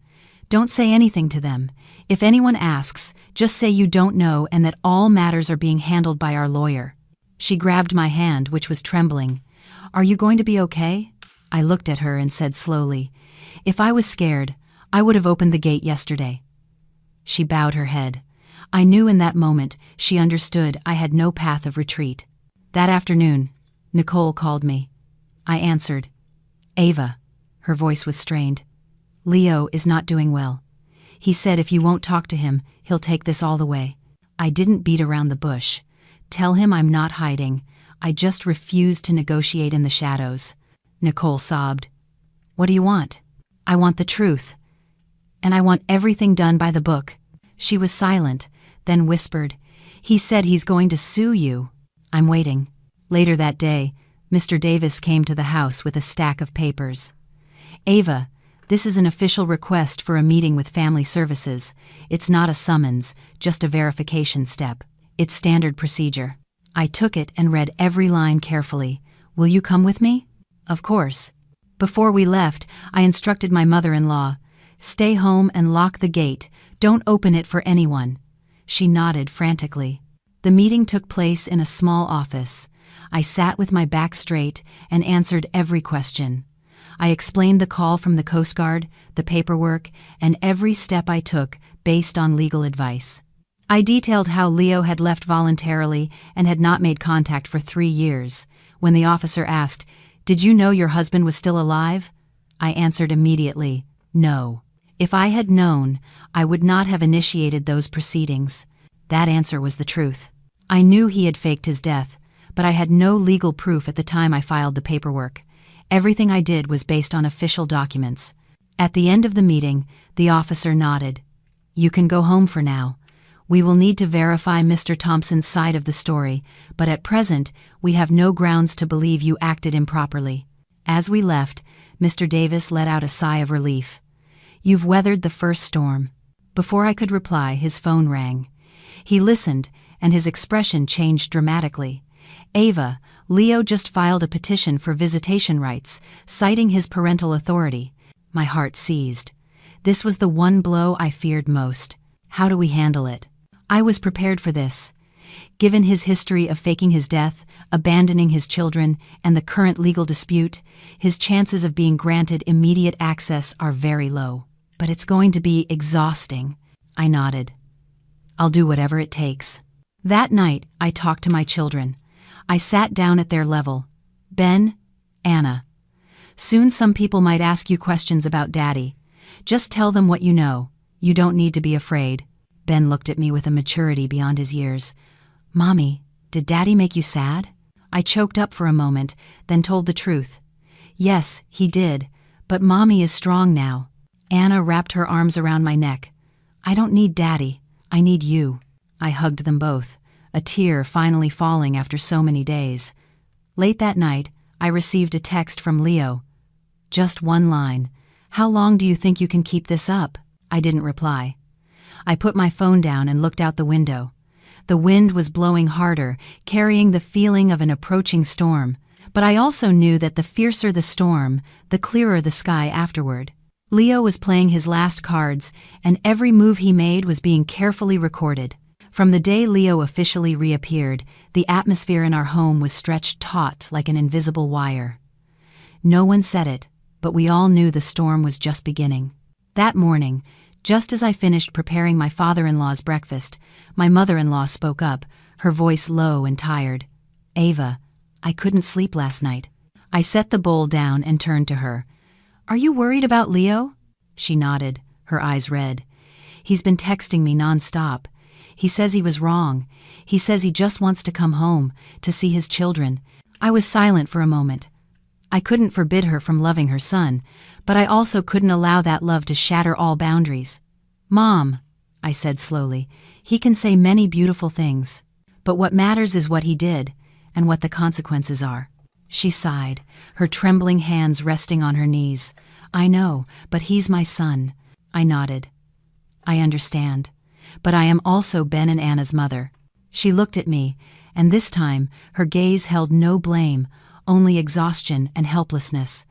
"Don't say anything to them. If anyone asks, just say you don't know and that all matters are being handled by our lawyer." She grabbed my hand, which was trembling. "Are you going to be okay?" I looked at her and said slowly, "If I was scared, I would have opened the gate yesterday." She bowed her head. I knew in that moment she understood I had no path of retreat. That afternoon, Nicole called me. I answered. "Ava," her voice was strained, "Leo is not doing well. He said if you won't talk to him, he'll take this all the way." I didn't beat around the bush. "Tell him I'm not hiding. I just refuse to negotiate in the shadows." Nicole sobbed. "What do you want?" "I want the truth. And I want everything done by the book." She was silent, then whispered, "He said he's going to sue you." "I'm waiting." Later that day, Mr. Davis came to the house with a stack of papers. "Ava, this is an official request for a meeting with Family Services. It's not a summons, just a verification step. It's standard procedure." I took it and read every line carefully. "Will you come with me?" "Of course." Before we left, I instructed my mother-in-law, "Stay home and lock the gate. Don't open it for anyone." She nodded frantically. The meeting took place in a small office. I sat with my back straight and answered every question. I explained the call from the Coast Guard, the paperwork, and every step I took based on legal advice. I detailed how Leo had left voluntarily and had not made contact for 3 years. When the officer asked, "Did you know your husband was still alive?" I answered immediately, "No." If I had known, I would not have initiated those proceedings. That answer was the truth. I knew he had faked his death, but I had no legal proof at the time I filed the paperwork. Everything I did was based on official documents. At the end of the meeting, the officer nodded. "You can go home for now. We will need to verify Mr. Thompson's side of the story, but at present, we have no grounds to believe you acted improperly." As we left, Mr. Davis let out a sigh of relief. "You've weathered the first storm." Before I could reply, his phone rang. He listened, and his expression changed dramatically. "Ava, Leo just filed a petition for visitation rights, citing his parental authority." My heart seized. This was the one blow I feared most. How do we handle it? I was prepared for this. Given his history of faking his death, abandoning his children, and the current legal dispute, his chances of being granted immediate access are very low. But it's going to be exhausting. I nodded. I'll do whatever it takes. That night, I talked to my children. I sat down at their level. Ben, Anna. Soon some people might ask you questions about Daddy. Just tell them what you know. You don't need to be afraid. Ben looked at me with a maturity beyond his years. Mommy, did Daddy make you sad? I choked up for a moment, then told the truth. Yes, he did, but Mommy is strong now. Anna wrapped her arms around my neck. I don't need Daddy, I need you. I hugged them both, a tear finally falling after so many days. Late that night, I received a text from Leo. Just one line. How long do you think you can keep this up? I didn't reply. I put my phone down and looked out the window. The wind was blowing harder, carrying the feeling of an approaching storm. But I also knew that the fiercer the storm, the clearer the sky afterward. Leo was playing his last cards, and every move he made was being carefully recorded. From the day Leo officially reappeared, the atmosphere in our home was stretched taut like an invisible wire. No one said it, but we all knew the storm was just beginning. That morning, just as I finished preparing my father-in-law's breakfast, my mother-in-law spoke up, her voice low and tired. Ava, I couldn't sleep last night. I set the bowl down and turned to her. Are you worried about Leo? She nodded, her eyes red. He's been texting me nonstop. He says he was wrong. He says he just wants to come home, to see his children. I was silent for a moment. I couldn't forbid her from loving her son, but I also couldn't allow that love to shatter all boundaries. Mom, I said slowly, he can say many beautiful things. But what matters is what he did, and what the consequences are. She sighed, her trembling hands resting on her knees. I know, but he's my son. I nodded. I understand. But I am also Ben and Anna's mother. She looked at me, and this time her gaze held no blame, only exhaustion and helplessness.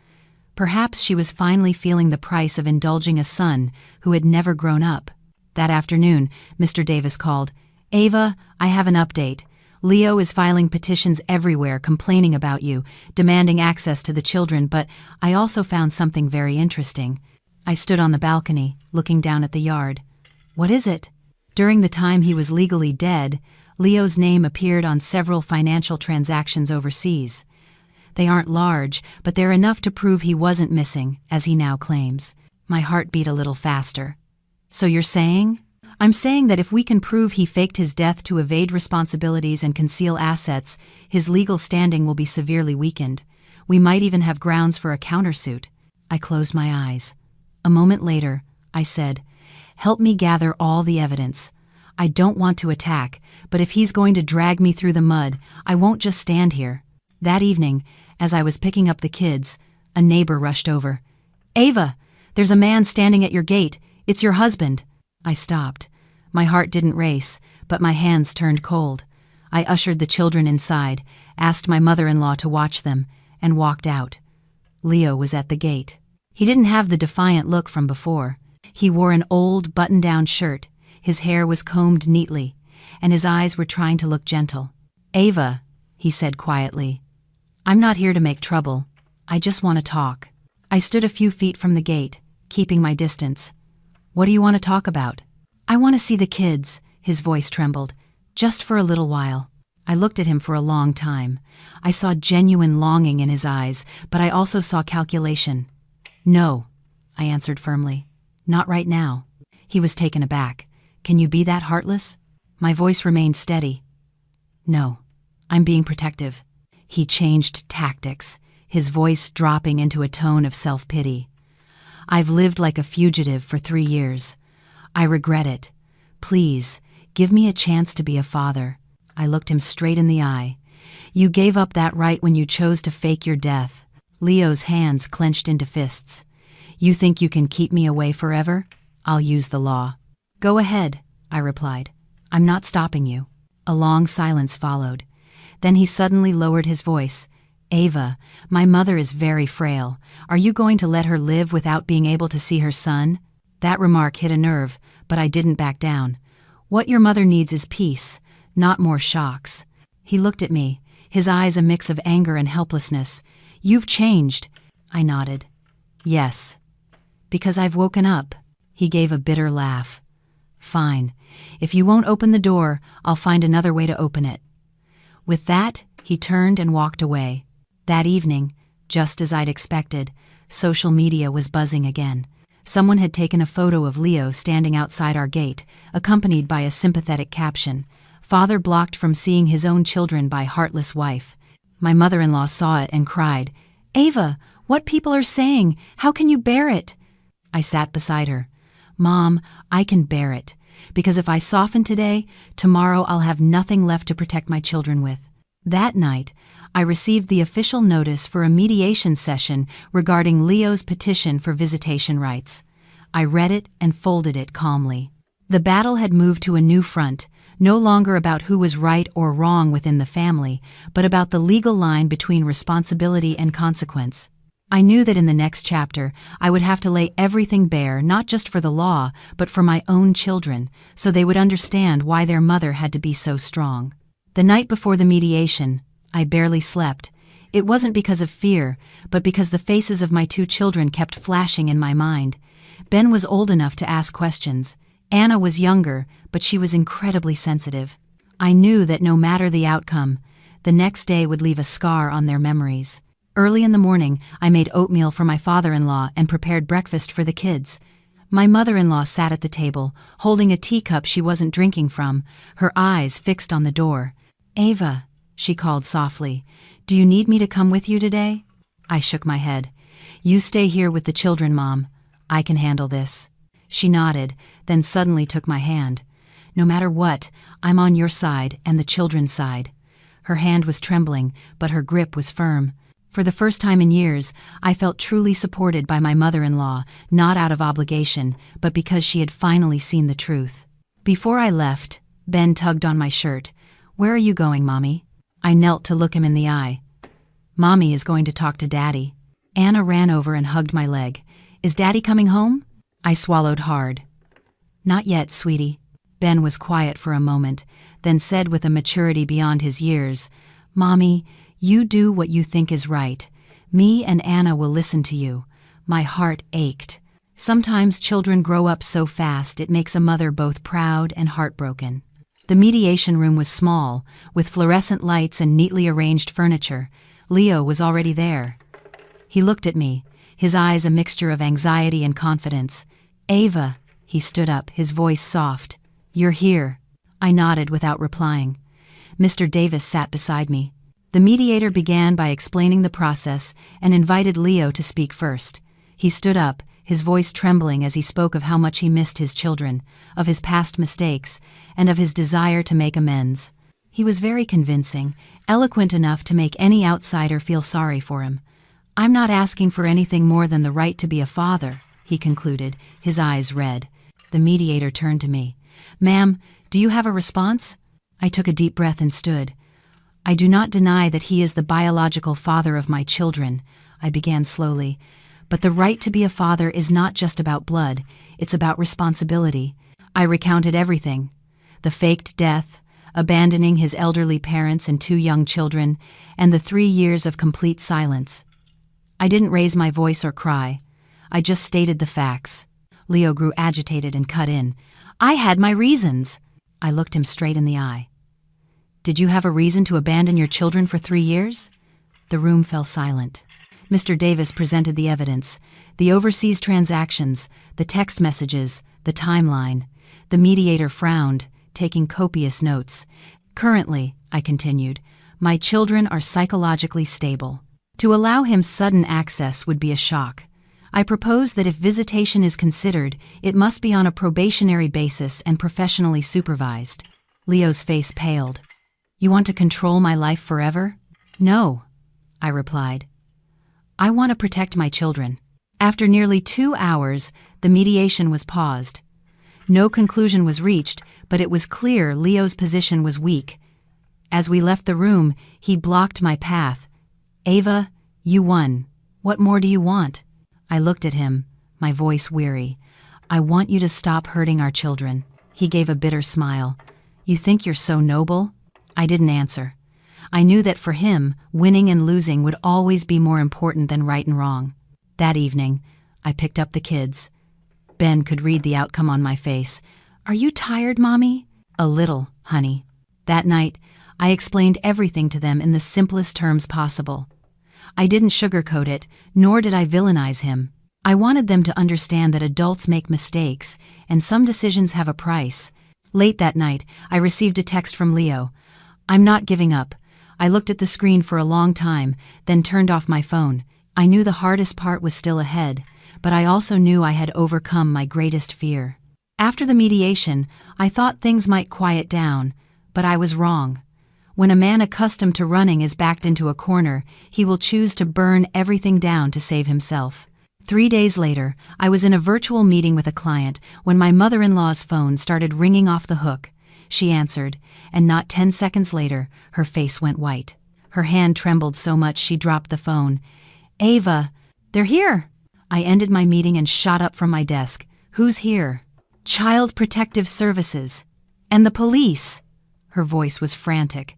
Perhaps she was finally feeling the price of indulging a son who had never grown up. That afternoon, Mr. Davis called. Ava, I have an update. Leo is filing petitions everywhere complaining about you, demanding access to the children, but I also found something very interesting. I stood on the balcony, looking down at the yard. What is it? During the time he was legally dead, Leo's name appeared on several financial transactions overseas. They aren't large, but they're enough to prove he wasn't missing, as he now claims. My heart beat a little faster. So you're saying? I'm saying that if we can prove he faked his death to evade responsibilities and conceal assets, his legal standing will be severely weakened. We might even have grounds for a countersuit. I closed my eyes. A moment later, I said, help me gather all the evidence. I don't want to attack, but if he's going to drag me through the mud, I won't just stand here. That evening, as I was picking up the kids, a neighbor rushed over. Ava, there's a man standing at your gate. It's your husband. I stopped. My heart didn't race, but my hands turned cold. I ushered the children inside, asked my mother-in-law to watch them, and walked out. Leo was at the gate. He didn't have the defiant look from before. He wore an old button-down shirt, his hair was combed neatly, and his eyes were trying to look gentle. Ava, he said quietly, I'm not here to make trouble. I just want to talk. I stood a few feet from the gate, keeping my distance. What do you want to talk about? I want to see the kids, his voice trembled, just for a little while. I looked at him for a long time. I saw genuine longing in his eyes, but I also saw calculation. No, I answered firmly. Not right now. He was taken aback. Can you be that heartless? My voice remained steady. No, I'm being protective. He changed tactics, his voice dropping into a tone of self-pity. I've lived like a fugitive for 3 years. I regret it. Please, give me a chance to be a father. I looked him straight in the eye. You gave up that right when you chose to fake your death. Leo's hands clenched into fists. You think you can keep me away forever? I'll use the law. Go ahead, I replied. I'm not stopping you. A long silence followed. Then he suddenly lowered his voice. Ava, my mother is very frail. Are you going to let her live without being able to see her son? That remark hit a nerve, But I didn't back down. What your mother needs is peace, not more shocks. He looked at me, his eyes a mix of anger and helplessness. You've changed. I nodded. Yes. Because I've woken up. He gave a bitter laugh. Fine. If you won't open the door, I'll find another way to open it. With that, he turned and walked away. That evening, just as I'd expected, social media was buzzing again. Someone had taken a photo of Leo standing outside our gate, accompanied by a sympathetic caption, "Father blocked from seeing his own children by heartless wife." My mother-in-law saw it and cried, "Ava, what people are saying? How can you bear it?" I sat beside her. "Mom, I can bear it. Because if I soften today, tomorrow I'll have nothing left to protect my children with." That night, I received the official notice for a mediation session regarding Leo's petition for visitation rights. I read it and folded it calmly. The battle had moved to a new front, no longer about who was right or wrong within the family, but about the legal line between responsibility and consequence. I knew that in the next chapter, I would have to lay everything bare, not just for the law, but for my own children, so they would understand why their mother had to be so strong. The night before the mediation, I barely slept. It wasn't because of fear, but because the faces of my two children kept flashing in my mind. Ben was old enough to ask questions. Anna was younger, but she was incredibly sensitive. I knew that no matter the outcome, the next day would leave a scar on their memories. Early in the morning, I made oatmeal for my father-in-law and prepared breakfast for the kids. My mother-in-law sat at the table, holding a teacup she wasn't drinking from, her eyes fixed on the door. "Ava," she called softly, "do you need me to come with you today?" I shook my head. "You stay here with the children, Mom. I can handle this." She nodded, then suddenly took my hand. "No matter what, I'm on your side and the children's side." Her hand was trembling, but her grip was firm. For the first time in years, I felt truly supported by my mother-in-law, not out of obligation, but because she had finally seen the truth. Before I left, Ben tugged on my shirt. "Where are you going, Mommy?" I knelt to look him in the eye. "Mommy is going to talk to Daddy." Anna ran over and hugged my leg. "Is Daddy coming home?" I swallowed hard. "Not yet, sweetie." Ben was quiet for a moment, then said with a maturity beyond his years, "Mommy, you do what you think is right. Me and Anna will listen to you." My heart ached. Sometimes children grow up so fast it makes a mother both proud and heartbroken. The mediation room was small, with fluorescent lights and neatly arranged furniture. Leo was already there. He looked at me, his eyes a mixture of anxiety and confidence. "Ava," he stood up, his voice soft. "You're here." I nodded without replying. Mr. Davis sat beside me. The mediator began by explaining the process and invited Leo to speak first. He stood up, his voice trembling as he spoke of how much he missed his children, of his past mistakes, and of his desire to make amends. He was very convincing, eloquent enough to make any outsider feel sorry for him. "I'm not asking for anything more than the right to be a father," he concluded, his eyes red. The mediator turned to me. "Ma'am, do you have a response?" I took a deep breath and stood. "I do not deny that he is the biological father of my children," I began slowly. "But the right to be a father is not just about blood, it's about responsibility." I recounted everything. The faked death, abandoning his elderly parents and two young children, and the 3 years of complete silence. I didn't raise my voice or cry. I just stated the facts. Leo grew agitated and cut in. "I had my reasons." I looked him straight in the eye. "Did you have a reason to abandon your children for 3 years?" The room fell silent. Mr. Davis presented the evidence, the overseas transactions, the text messages, the timeline. The mediator frowned, taking copious notes. "Currently," I continued, "my children are psychologically stable. To allow him sudden access would be a shock. I propose that if visitation is considered, it must be on a probationary basis and professionally supervised." Leo's face paled. "You want to control my life forever?" "No," I replied. "I want to protect my children." After nearly 2 hours, the mediation was paused. No conclusion was reached, but it was clear Leo's position was weak. As we left the room, he blocked my path. "Ava, you won. What more do you want?" I looked at him, my voice weary. I want you to stop hurting our children. He gave a bitter smile. You think you're so noble? I didn't answer. I knew that for him, winning and losing would always be more important than right and wrong. That evening, I picked up the kids. Ben could read the outcome on my face. Are you tired, Mommy? A little, honey. That night, I explained everything to them in the simplest terms possible. I didn't sugarcoat it, nor did I villainize him. I wanted them to understand that adults make mistakes, and some decisions have a price. Late that night, I received a text from Leo. I'm not giving up. I looked at the screen for a long time, then turned off my phone. I knew the hardest part was still ahead, but I also knew I had overcome my greatest fear. After the mediation, I thought things might quiet down, but I was wrong. When a man accustomed to running is backed into a corner, he will choose to burn everything down to save himself. 3 days later, I was in a virtual meeting with a client when my mother-in-law's phone started ringing off the hook. She answered, and not 10 seconds later, her face went white. Her hand trembled so much she dropped the phone. Ava, they're here! I ended my meeting and shot up from my desk. Who's here? Child Protective Services. And the police. Her voice was frantic.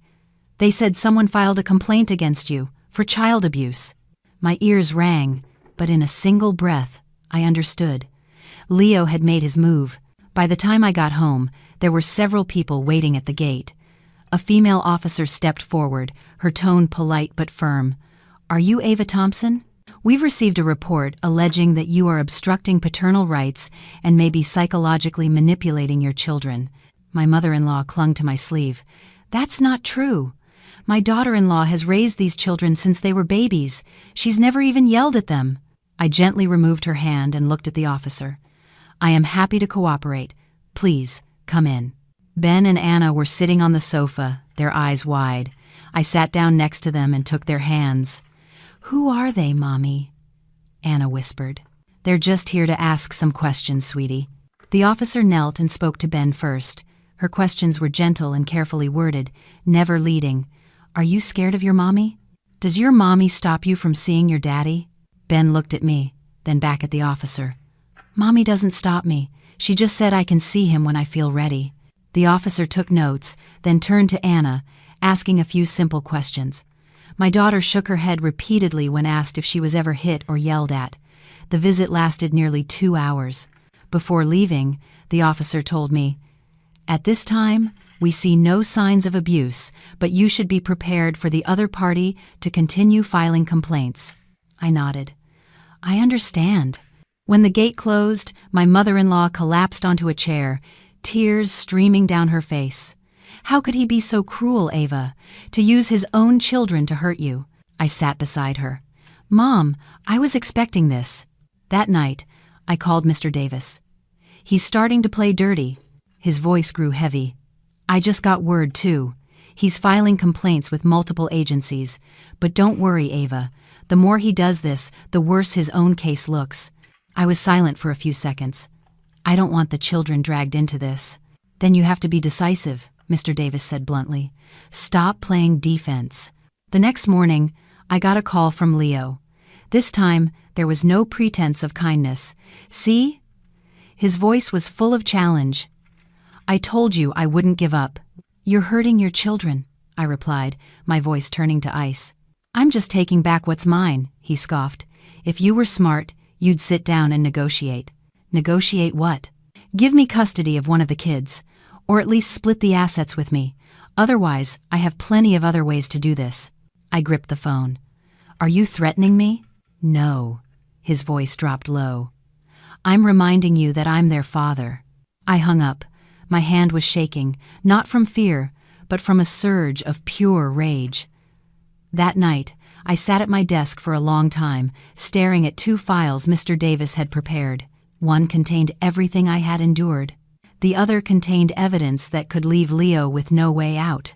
They said someone filed a complaint against you for child abuse. My ears rang, but in a single breath, I understood. Leo had made his move. By the time I got home, there were several people waiting at the gate. A female officer stepped forward, her tone polite but firm. Are you Ava Thompson? We've received a report alleging that you are obstructing paternal rights and may be psychologically manipulating your children. My mother-in-law clung to my sleeve. That's not true. My daughter-in-law has raised these children since they were babies. She's never even yelled at them. I gently removed her hand and looked at the officer. I am happy to cooperate. Please, come in. Ben and Anna were sitting on the sofa, their eyes wide. I sat down next to them and took their hands. Who are they, Mommy? Anna whispered. They're just here to ask some questions, sweetie. The officer knelt and spoke to Ben first. Her questions were gentle and carefully worded, never leading. Are you scared of your mommy? Does your mommy stop you from seeing your daddy? Ben looked at me, then back at the officer. Mommy doesn't stop me. She just said I can see him when I feel ready. The officer took notes, then turned to Anna, asking a few simple questions. My daughter shook her head repeatedly when asked if she was ever hit or yelled at. The visit lasted nearly 2 hours. Before leaving, the officer told me, At this time, we see no signs of abuse, but you should be prepared for the other party to continue filing complaints. I nodded. I understand. When the gate closed, my mother-in-law collapsed onto a chair, tears streaming down her face. How could he be so cruel, Ava, to use his own children to hurt you? I sat beside her. Mom, I was expecting this. That night, I called Mr. Davis. He's starting to play dirty. His voice grew heavy. I just got word, too. He's filing complaints with multiple agencies. But don't worry, Ava. The more he does this, the worse his own case looks. I was silent for a few seconds. I don't want the children dragged into this. Then you have to be decisive, Mr. Davis said bluntly. Stop playing defense. The next morning, I got a call from Leo. This time, there was no pretense of kindness. See? His voice was full of challenge. I told you I wouldn't give up. You're hurting your children, I replied, my voice turning to ice. I'm just taking back what's mine, he scoffed. If you were smart, you'd sit down and negotiate. Negotiate what? Give me custody of one of the kids, or at least split the assets with me. Otherwise, I have plenty of other ways to do this. I gripped the phone. Are you threatening me? No. His voice dropped low. I'm reminding you that I'm their father. I hung up. My hand was shaking, not from fear, but from a surge of pure rage. That night, I sat at my desk for a long time, staring at 2 files Mr. Davis had prepared. One contained everything I had endured. The other contained evidence that could leave Leo with no way out.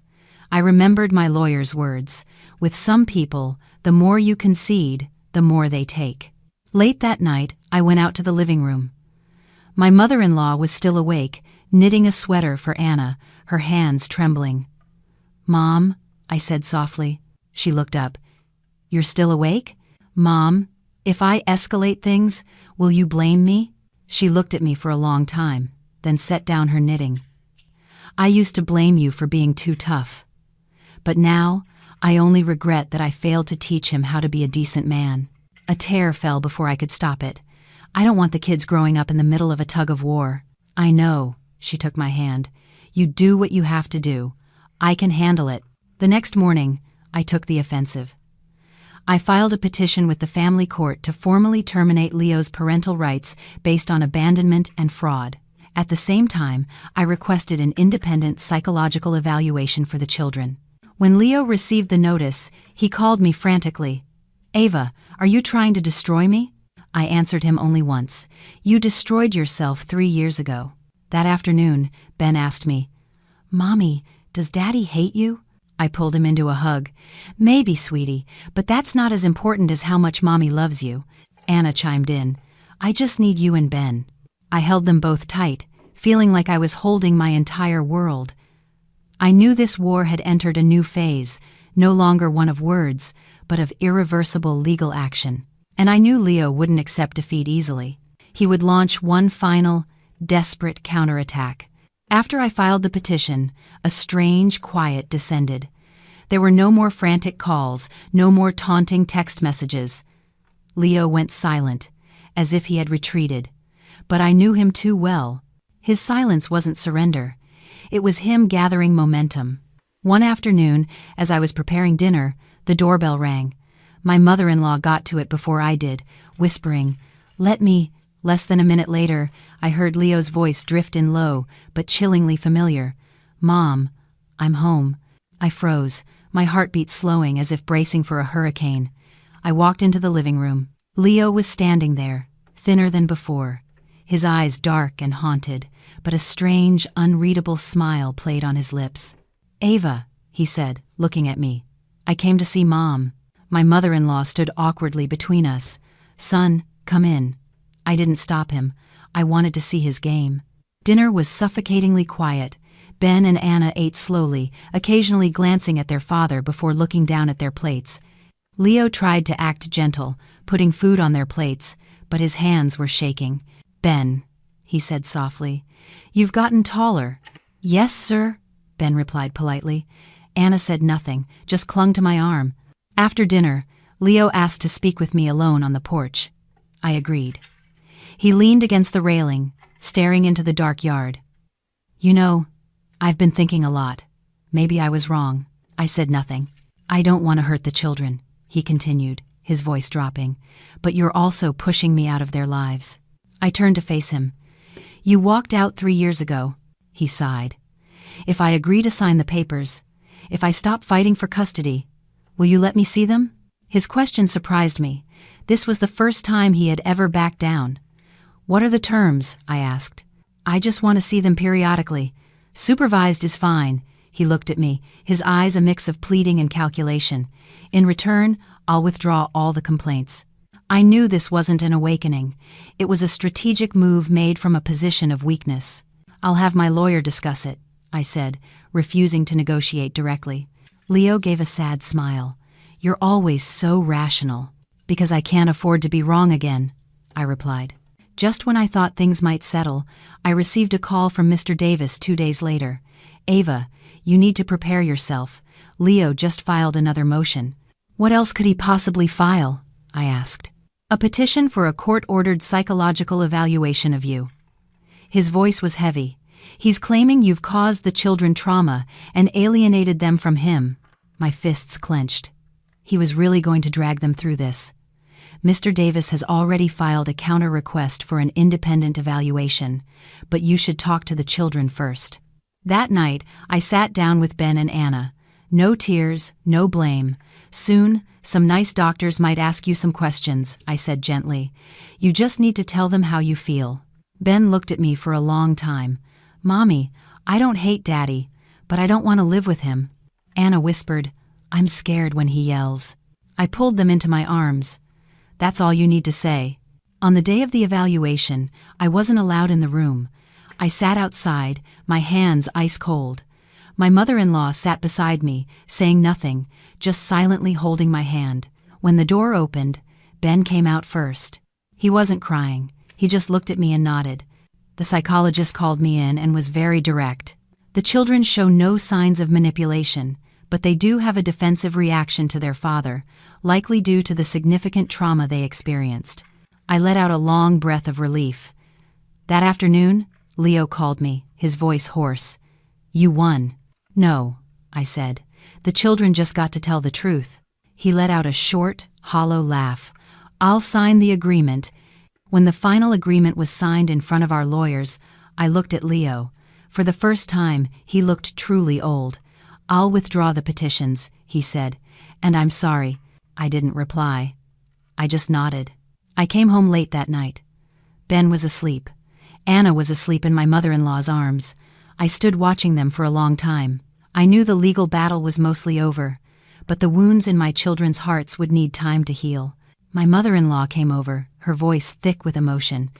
I remembered my lawyer's words. With some people, the more you concede, the more they take. Late that night, I went out to the living room. My mother-in-law was still awake, knitting a sweater for Anna, her hands trembling. Mom, I said softly. She looked up. You're still awake? Mom, if I escalate things, will you blame me? She looked at me for a long time, then set down her knitting. I used to blame you for being too tough. But now, I only regret that I failed to teach him how to be a decent man. A tear fell before I could stop it. I don't want the kids growing up in the middle of a tug of war. I know, she took my hand. You do what you have to do. I can handle it. The next morning, I took the offensive. I filed a petition with the family court to formally terminate Leo's parental rights based on abandonment and fraud. At the same time, I requested an independent psychological evaluation for the children. When Leo received the notice, he called me frantically. "Ava, are you trying to destroy me?" I answered him only once. "You destroyed yourself 3 years ago." That afternoon, Ben asked me, "Mommy, does Daddy hate you?" I pulled him into a hug. "Maybe, sweetie, but that's not as important as how much Mommy loves you." Anna chimed in. "I just need you and Ben." I held them both tight, feeling like I was holding my entire world. I knew this war had entered a new phase, no longer one of words, but of irreversible legal action. And I knew Leo wouldn't accept defeat easily. He would launch one final, desperate counterattack. After I filed the petition, a strange quiet descended. There were no more frantic calls, no more taunting text messages. Leo went silent, as if he had retreated. But I knew him too well. His silence wasn't surrender. It was him gathering momentum. One afternoon, as I was preparing dinner, the doorbell rang. My mother-in-law got to it before I did, whispering, "Let me." Less than a minute later, I heard Leo's voice drift in low, but chillingly familiar. "Mom, I'm home." I froze, my heartbeat slowing as if bracing for a hurricane. I walked into the living room. Leo was standing there, thinner than before, his eyes dark and haunted, but a strange, unreadable smile played on his lips. "Ava," he said, looking at me. "I came to see Mom." My mother-in-law stood awkwardly between us. "Son, come in." I didn't stop him. I wanted to see his game. Dinner was suffocatingly quiet. Ben and Anna ate slowly, occasionally glancing at their father before looking down at their plates. Leo tried to act gentle, putting food on their plates, but his hands were shaking. "Ben," he said softly, "you've gotten taller." "Yes, sir," Ben replied politely. Anna said nothing, just clung to my arm. After dinner, Leo asked to speak with me alone on the porch. I agreed. He leaned against the railing, staring into the dark yard. "You know, I've been thinking a lot. Maybe I was wrong." I said nothing. "I don't want to hurt the children," he continued, his voice dropping, "but you're also pushing me out of their lives." I turned to face him. "You walked out 3 years ago," he sighed. "If I agree to sign the papers, if I stop fighting for custody, will you let me see them?" His question surprised me. This was the first time he had ever backed down. "What are the terms?" I asked. "I just want to see them periodically. Supervised is fine." He looked at me, his eyes a mix of pleading and calculation. "In return, I'll withdraw all the complaints." I knew this wasn't an awakening. It was a strategic move made from a position of weakness. "I'll have my lawyer discuss it," I said, refusing to negotiate directly. Leo gave a sad smile. "You're always so rational." "Because I can't afford to be wrong again," I replied. Just when I thought things might settle, I received a call from Mr. Davis 2 days later. "Ava, you need to prepare yourself. Leo just filed another motion." "What else could he possibly file?" I asked. "A petition for a court-ordered psychological evaluation of you." His voice was heavy. "He's claiming you've caused the children trauma and alienated them from him." My fists clenched. He was really going to drag them through this. "Mr. Davis has already filed a counter-request for an independent evaluation, but you should talk to the children first." That night, I sat down with Ben and Anna. No tears, no blame. "Soon, some nice doctors might ask you some questions," I said gently. "You just need to tell them how you feel." Ben looked at me for a long time. "Mommy, I don't hate Daddy, but I don't want to live with him." Anna whispered, "I'm scared when he yells." I pulled them into my arms. "That's all you need to say." On the day of the evaluation, I wasn't allowed in the room. I sat outside, my hands ice cold. My mother-in-law sat beside me, saying nothing, just silently holding my hand. When the door opened, Ben came out first. He wasn't crying. He just looked at me and nodded. The psychologist called me in and was very direct. The children show no signs of manipulation, but they do have a defensive reaction to their father, likely due to the significant trauma they experienced. I let out a long breath of relief. That afternoon, Leo called me, his voice hoarse. "You won." "No," I said. "The children just got to tell the truth." He let out a short, hollow laugh. "I'll sign the agreement." When the final agreement was signed in front of our lawyers, I looked at Leo. For the first time, he looked truly old. "I'll withdraw the petitions," he said. "And I'm sorry." I didn't reply. I just nodded. I came home late that night. Ben was asleep. Anna was asleep in my mother-in-law's arms. I stood watching them for a long time. I knew the legal battle was mostly over, but the wounds in my children's hearts would need time to heal. My mother-in-law came over, her voice thick with emotion.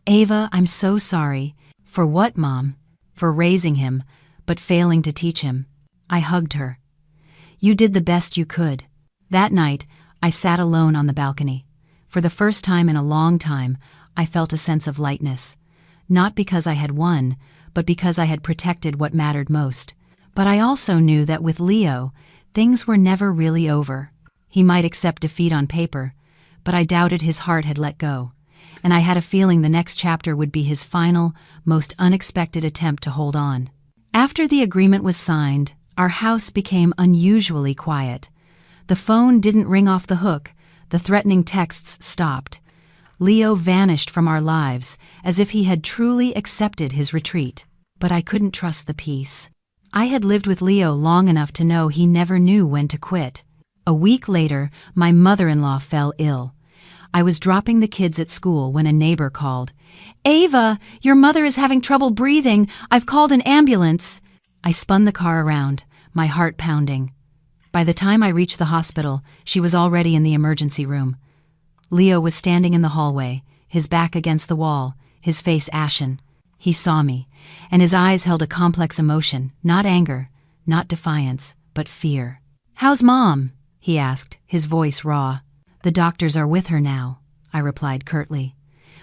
"Ava, I'm so sorry." "For what, Mom?" "For raising him, but failing to teach him." I hugged her. "You did the best you could." That night, I sat alone on the balcony. For the first time in a long time, I felt a sense of lightness. Not because I had won, but because I had protected what mattered most. But I also knew that with Leo, things were never really over. He might accept defeat on paper, but I doubted his heart had let go, and I had a feeling the next chapter would be his final, most unexpected attempt to hold on. After the agreement was signed, our house became unusually quiet. The phone didn't ring off the hook, the threatening texts stopped. Leo vanished from our lives, as if he had truly accepted his retreat. But I couldn't trust the peace. I had lived with Leo long enough to know he never knew when to quit. A week later, my mother-in-law fell ill. I was dropping the kids at school when a neighbor called. "Ava, your mother is having trouble breathing. I've called an ambulance." I spun the car around, my heart pounding. By the time I reached the hospital, she was already in the emergency room. Leo was standing in the hallway, his back against the wall, his face ashen. He saw me, and his eyes held a complex emotion, not anger, not defiance, but fear. "How's Mom?" he asked, his voice raw. "The doctors are with her now," I replied curtly.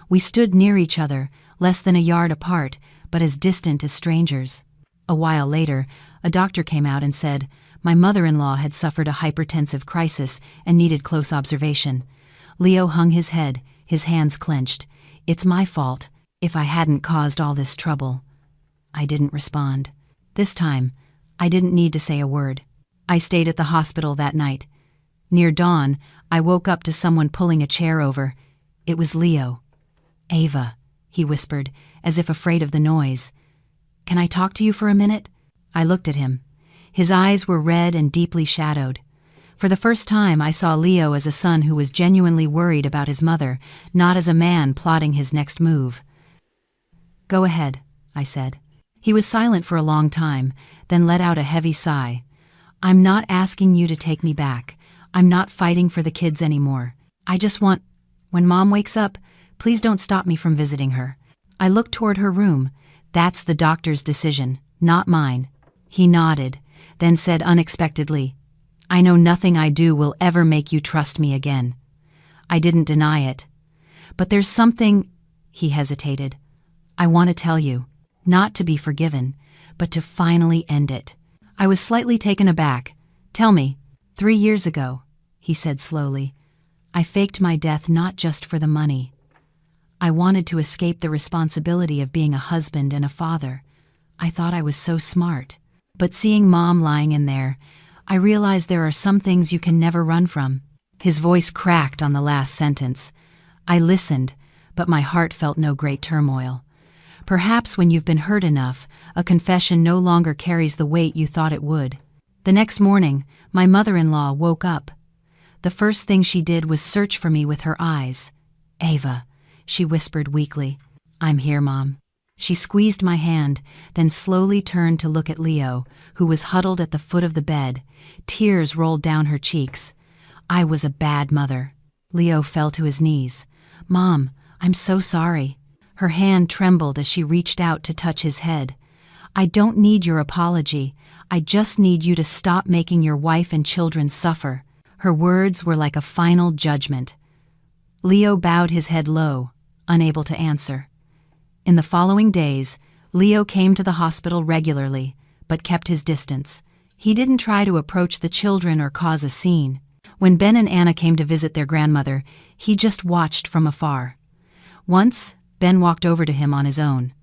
We stood near each other, less than a yard apart, but as distant as strangers. A while later, a doctor came out and said my mother-in-law had suffered a hypertensive crisis and needed close observation. Leo hung his head, his hands clenched. "It's my fault. If I hadn't caused all this trouble." I didn't respond. This time, I didn't need to say a word. I stayed at the hospital that night. Near dawn, I woke up to someone pulling a chair over. It was Leo. "Ava," he whispered, as if afraid of the noise. "Can I talk to you for a minute?" I looked at him. His eyes were red and deeply shadowed. For the first time, I saw Leo as a son who was genuinely worried about his mother, not as a man plotting his next move. "Go ahead," I said. He was silent for a long time, then let out a heavy sigh. "I'm not asking you to take me back. I'm not fighting for the kids anymore. I just want, when Mom wakes up, please don't stop me from visiting her." I looked toward her room. "That's the doctor's decision, not mine." He nodded, then said unexpectedly, "I know nothing I do will ever make you trust me again." I didn't deny it. "But there's something," he hesitated, "I want to tell you, not to be forgiven, but to finally end it." I was slightly taken aback. "Tell me." 3 years ago," he said slowly, "I faked my death not just for the money. I wanted to escape the responsibility of being a husband and a father. I thought I was so smart. But seeing Mom lying in there, I realized there are some things you can never run from." His voice cracked on the last sentence. I listened, but my heart felt no great turmoil. Perhaps when you've been hurt enough, a confession no longer carries the weight you thought it would. The next morning, my mother-in-law woke up. The first thing she did was search for me with her eyes. "Ava," she whispered weakly. "I'm here, Mom." She squeezed my hand, then slowly turned to look at Leo, who was huddled at the foot of the bed. Tears rolled down her cheeks. I was a bad mother. Leo fell to his knees. "Mom, I'm so sorry." Her hand trembled as she reached out to touch his head. "I don't need your apology. I just need you to stop making your wife and children suffer." Her words were like a final judgment. Leo bowed his head low. unable to answer. In the following days, Leo came to the hospital regularly, but kept his distance. He didn't try to approach the children or cause a scene. When Ben and Anna came to visit their grandmother, he just watched from afar. Once, Ben walked over to him on his own.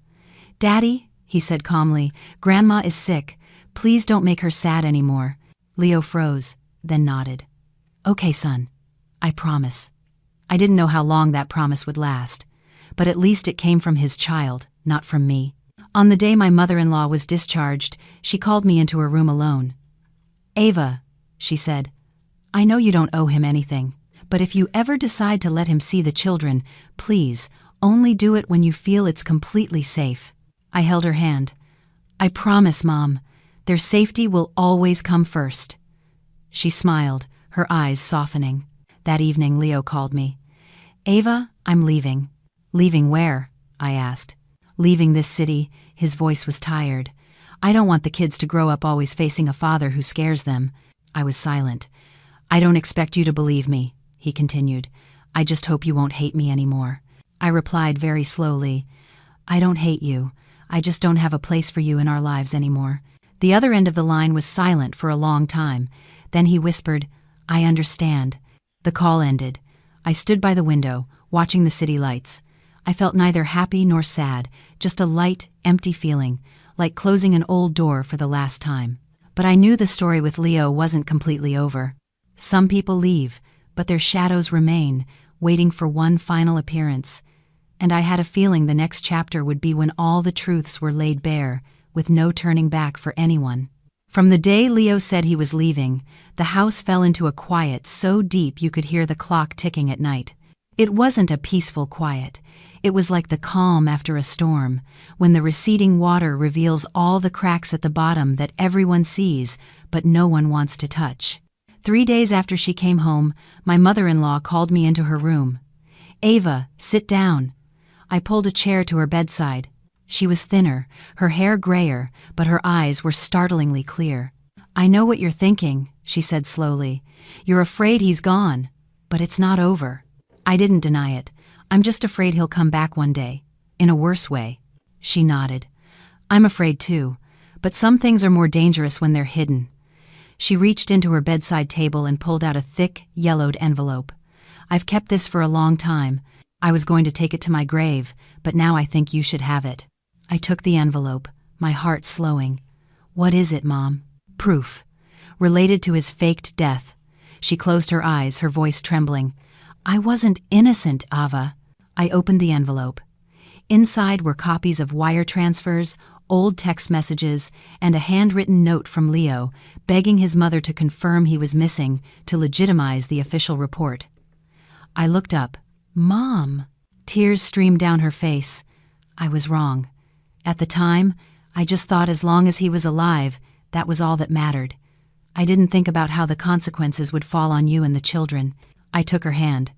"Daddy," he said calmly, "Grandma is sick. Please don't make her sad anymore." Leo froze, then nodded. "Okay, son. I promise." I didn't know how long that promise would last, but at least it came from his child, not from me. On the day my mother-in-law was discharged, she called me into her room alone. "Ava," she said, "I know you don't owe him anything, but if you ever decide to let him see the children, please, only do it when you feel it's completely safe." I held her hand. "I promise, Mom. Their safety will always come first." She smiled, her eyes softening. That evening, Leo called me. "Ava, I'm leaving." "Leaving where?" I asked. "Leaving this city." His voice was tired. "I don't want the kids to grow up always facing a father who scares them." I was silent. "I don't expect you to believe me," he continued. "I just hope you won't hate me anymore." I replied very slowly, "I don't hate you. I just don't have a place for you in our lives anymore." The other end of the line was silent for a long time. Then he whispered, "I understand." The call ended. I stood by the window, watching the city lights. I felt neither happy nor sad, just a light, empty feeling, like closing an old door for the last time. But I knew the story with Leo wasn't completely over. Some people leave, but their shadows remain, waiting for one final appearance. And I had a feeling the next chapter would be when all the truths were laid bare, with no turning back for anyone. From the day Leo said he was leaving, the house fell into a quiet so deep you could hear the clock ticking at night. It wasn't a peaceful quiet. It was like the calm after a storm, when the receding water reveals all the cracks at the bottom that everyone sees, but no one wants to touch. 3 days after she came home, my mother-in-law called me into her room. "Ava, sit down." I pulled a chair to her bedside. She was thinner, her hair grayer, but her eyes were startlingly clear. "I know what you're thinking," she said slowly. "You're afraid he's gone, but it's not over." I didn't deny it. "I'm just afraid he'll come back one day, in a worse way." She nodded. "I'm afraid too, but some things are more dangerous when they're hidden." She reached into her bedside table and pulled out a thick, yellowed envelope. "I've kept this for a long time. I was going to take it to my grave, but now I think you should have it." I took the envelope, my heart slowing. "What is it, Mom?" "Proof. Related to his faked death." She closed her eyes, her voice trembling. "I wasn't innocent, Ava." I opened the envelope. Inside were copies of wire transfers, old text messages, and a handwritten note from Leo, begging his mother to confirm he was missing to legitimize the official report. I looked up. "Mom!" Tears streamed down her face. I was wrong. At the time, I just thought as long as he was alive, that was all that mattered. I didn't think about how the consequences would fall on you and the children. I took her hand.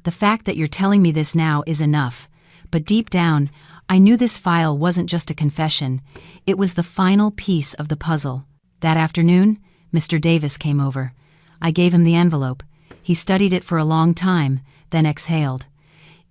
"The fact that you're telling me this now is enough. But deep down, I knew this file wasn't just a confession. It was the final piece of the puzzle." That afternoon, Mr. Davis came over. I gave him the envelope. He studied it for a long time, then exhaled.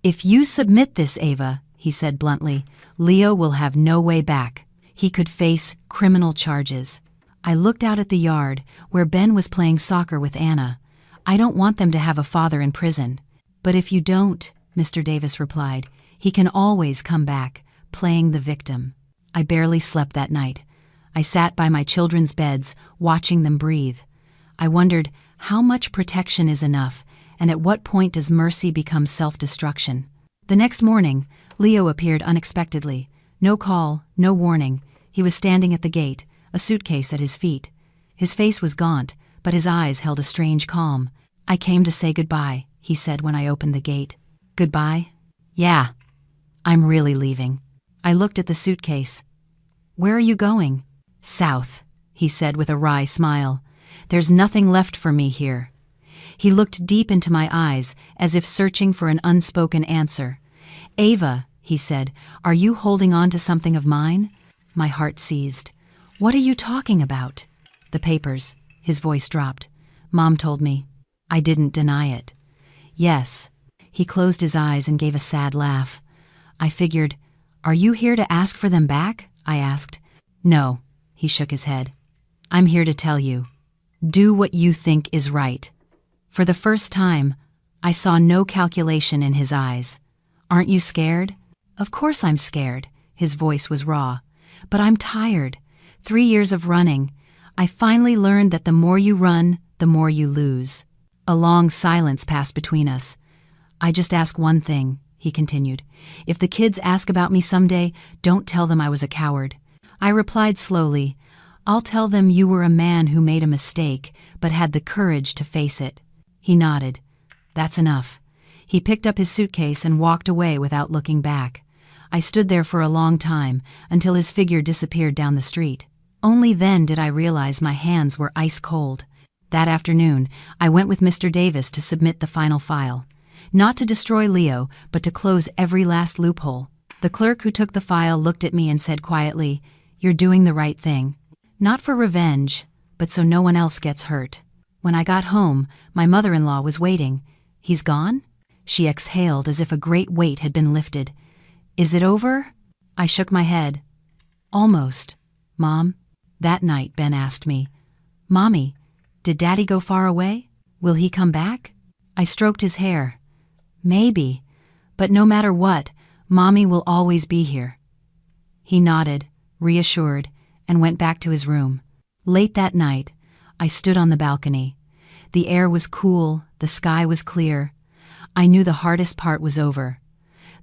"If you submit this, Ava," he said bluntly, "Leo will have no way back. He could face criminal charges." I looked out at the yard, where Ben was playing soccer with Anna. "I don't want them to have a father in prison." "But if you don't," Mr. Davis replied, "he can always come back, playing the victim." I barely slept that night. I sat by my children's beds, watching them breathe. I wondered, how much protection is enough, and at what point does mercy become self-destruction? The next morning, Leo appeared unexpectedly. No call, no warning. He was standing at the gate, a suitcase at his feet. His face was gaunt, but his eyes held a strange calm. "I came to say goodbye," he said when I opened the gate. "Goodbye?" "Yeah. I'm really leaving." I looked at the suitcase. "Where are you going?" "South," he said with a wry smile. "There's nothing left for me here." He looked deep into my eyes, as if searching for an unspoken answer. "Ava," he said, "are you holding on to something of mine?" My heart seized. "What are you talking about?" "The papers." His voice dropped. "Mom told me." I didn't deny it. "Yes." He closed his eyes and gave a sad laugh. I figured, "Are you here to ask for them back?" I asked. "No," he shook his head. "I'm here to tell you. Do what you think is right." For the first time, I saw no calculation in his eyes. "Aren't you scared?" "Of course I'm scared." His voice was raw. "But I'm tired. 3 years of running. I finally learned that the more you run, the more you lose." A long silence passed between us. "I just ask one thing," he continued. "If the kids ask about me someday, don't tell them I was a coward." I replied slowly, "I'll tell them you were a man who made a mistake, but had the courage to face it." He nodded. "That's enough." He picked up his suitcase and walked away without looking back. I stood there for a long time, until his figure disappeared down the street. Only then did I realize my hands were ice cold. That afternoon, I went with Mr. Davis to submit the final file. Not to destroy Leo, but to close every last loophole. The clerk who took the file looked at me and said quietly, "You're doing the right thing. Not for revenge, but so no one else gets hurt." When I got home, my mother-in-law was waiting. "He's gone?" She exhaled as if a great weight had been lifted. "Is it over?" I shook my head. "Almost, Mom." That night, Ben asked me, "Mommy, did Daddy go far away? Will he come back?" I stroked his hair. "Maybe, but no matter what, Mommy will always be here." He nodded, reassured, and went back to his room. Late that night, I stood on the balcony. The air was cool, the sky was clear. I knew the hardest part was over.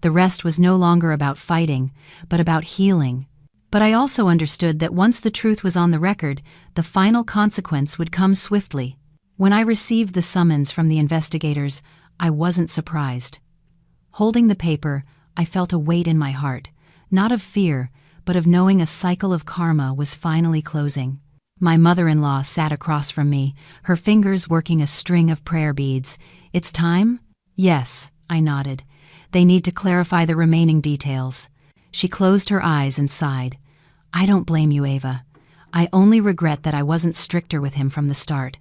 The rest was no longer about fighting, but about healing. But I also understood that once the truth was on the record, the final consequence would come swiftly. When I received the summons from the investigators, I wasn't surprised. Holding the paper, I felt a weight in my heart, not of fear, but of knowing a cycle of karma was finally closing. My mother-in-law sat across from me, her fingers working a string of prayer beads. "It's time?" "Yes," I nodded. "They need to clarify the remaining details." She closed her eyes and sighed. "I don't blame you, Ava. I only regret that I wasn't stricter with him from the start."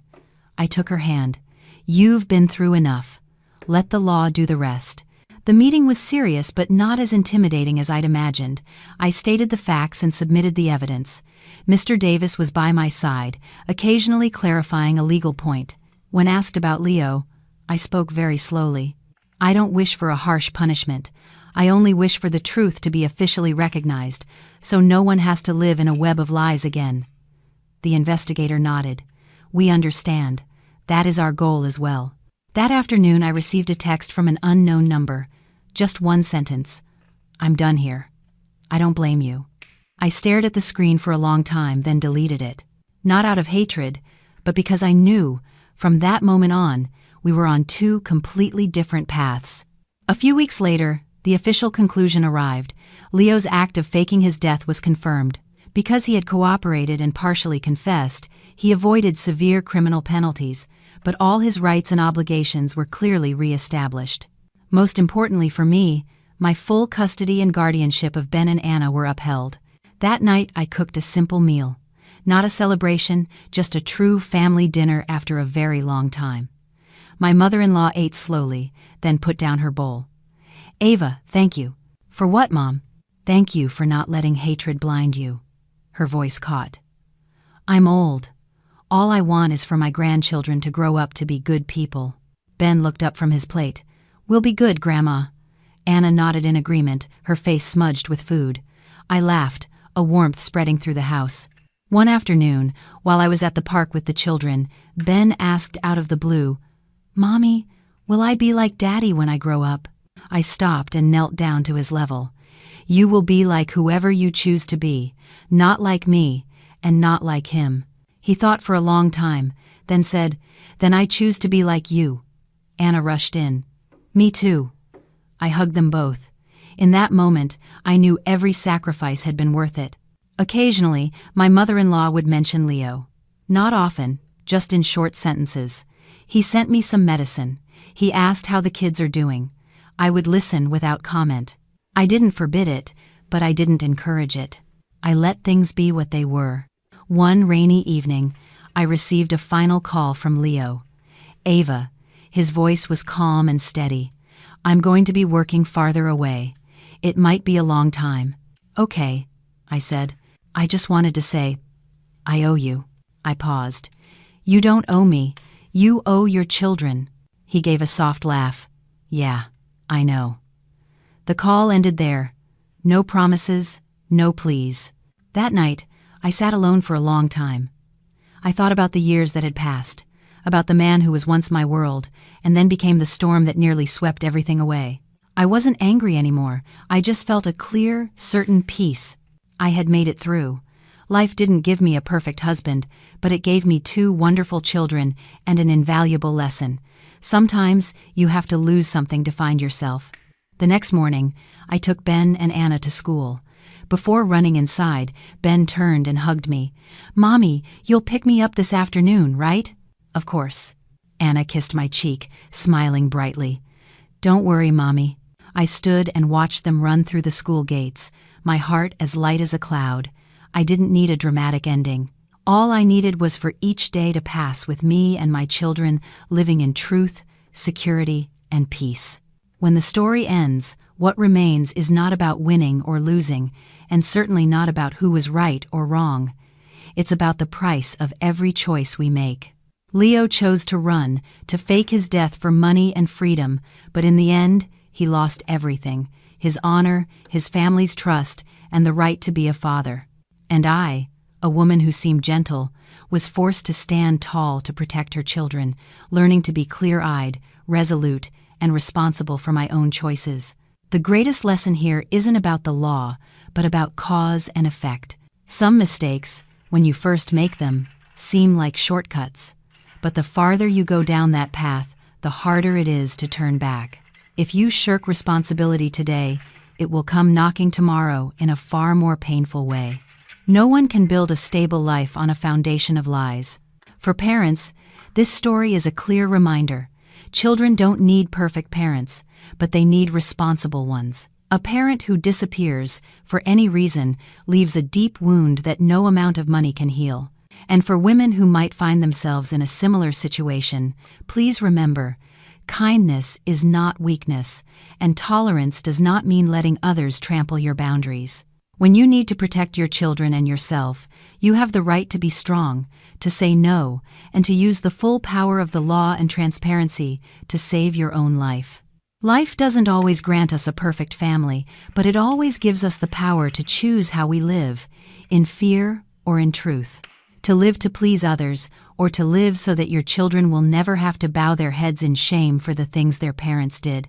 I took her hand. "You've been through enough. Let the law do the rest." The meeting was serious but not as intimidating as I'd imagined. I stated the facts and submitted the evidence. Mr. Davis was by my side, occasionally clarifying a legal point. When asked about Leo, I spoke very slowly. "I don't wish for a harsh punishment. I only wish for the truth to be officially recognized, so no one has to live in a web of lies again." The investigator nodded. "We understand. That is our goal as well." That afternoon I received a text from an unknown number. Just one sentence. "I'm done here. I don't blame you." I stared at the screen for a long time, then deleted it. Not out of hatred, but because I knew, from that moment on, we were on two completely different paths. A few weeks later, the official conclusion arrived. Leo's act of faking his death was confirmed. Because he had cooperated and partially confessed, he avoided severe criminal penalties, but all his rights and obligations were clearly re-established. Most importantly for me, my full custody and guardianship of Ben and Anna were upheld. That night I cooked a simple meal. Not a celebration, just a true family dinner after a very long time. My mother-in-law ate slowly, then put down her bowl. "Ava, thank you." "For what, Mom?" "Thank you for not letting hatred blind you." Her voice caught. "I'm old. All I want is for my grandchildren to grow up to be good people." Ben looked up from his plate. "We'll be good, Grandma." Anna nodded in agreement, her face smudged with food. I laughed, a warmth spreading through the house. One afternoon, while I was at the park with the children, Ben asked out of the blue, "Mommy, will I be like Daddy when I grow up?" I stopped and knelt down to his level. "You will be like whoever you choose to be, not like me, and not like him." He thought for a long time, then said, "Then I choose to be like you." Anna rushed in. "Me too." I hugged them both. In that moment, I knew every sacrifice had been worth it. Occasionally, my mother-in-law would mention Leo. Not often, just in short sentences. He sent me some medicine. He asked how the kids are doing. I would listen without comment. I didn't forbid it, but I didn't encourage it. I let things be what they were. One rainy evening, I received a final call from Leo. "Ava." His voice was calm and steady. I'm going to be working farther away. It might be a long time. Okay, I said. I just wanted to say, I owe you. I paused. You don't owe me. You owe your children. He gave a soft laugh. Yeah, I know. The call ended there. No promises, no pleas. That night, I sat alone for a long time. I thought about the years that had passed, about the man who was once my world, and then became the storm that nearly swept everything away. I wasn't angry anymore. I just felt a clear, certain peace. I had made it through. Life didn't give me a perfect husband, but it gave me 2 wonderful children and an invaluable lesson. Sometimes you have to lose something to find yourself. The next morning, I took Ben and Anna to school. Before running inside, Ben turned and hugged me. Mommy, you'll pick me up this afternoon, right? Of course. Anna kissed my cheek, smiling brightly. Don't worry, Mommy. I stood and watched them run through the school gates, my heart as light as a cloud. I didn't need a dramatic ending. All I needed was for each day to pass with me and my children living in truth, security, and peace. When the story ends, what remains is not about winning or losing, and certainly not about who was right or wrong. It's about the price of every choice we make. Leo chose to run, to fake his death for money and freedom, but in the end, he lost everything: his honor, his family's trust, and the right to be a father. And I, a woman who seemed gentle, was forced to stand tall to protect her children, learning to be clear-eyed, resolute, and responsible for my own choices. The greatest lesson here isn't about the law, but about cause and effect. Some mistakes, when you first make them, seem like shortcuts. But the farther you go down that path, the harder it is to turn back. If you shirk responsibility today, it will come knocking tomorrow in a far more painful way. No one can build a stable life on a foundation of lies. For parents, this story is a clear reminder. Children don't need perfect parents, but they need responsible ones. A parent who disappears, for any reason, leaves a deep wound that no amount of money can heal. And for women who might find themselves in a similar situation, please remember, kindness is not weakness, and tolerance does not mean letting others trample your boundaries. When you need to protect your children and yourself, you have the right to be strong, to say no, and to use the full power of the law and transparency to save your own life. Life doesn't always grant us a perfect family, but it always gives us the power to choose how we live, in fear or in truth. To live to please others, or to live so that your children will never have to bow their heads in shame for the things their parents did.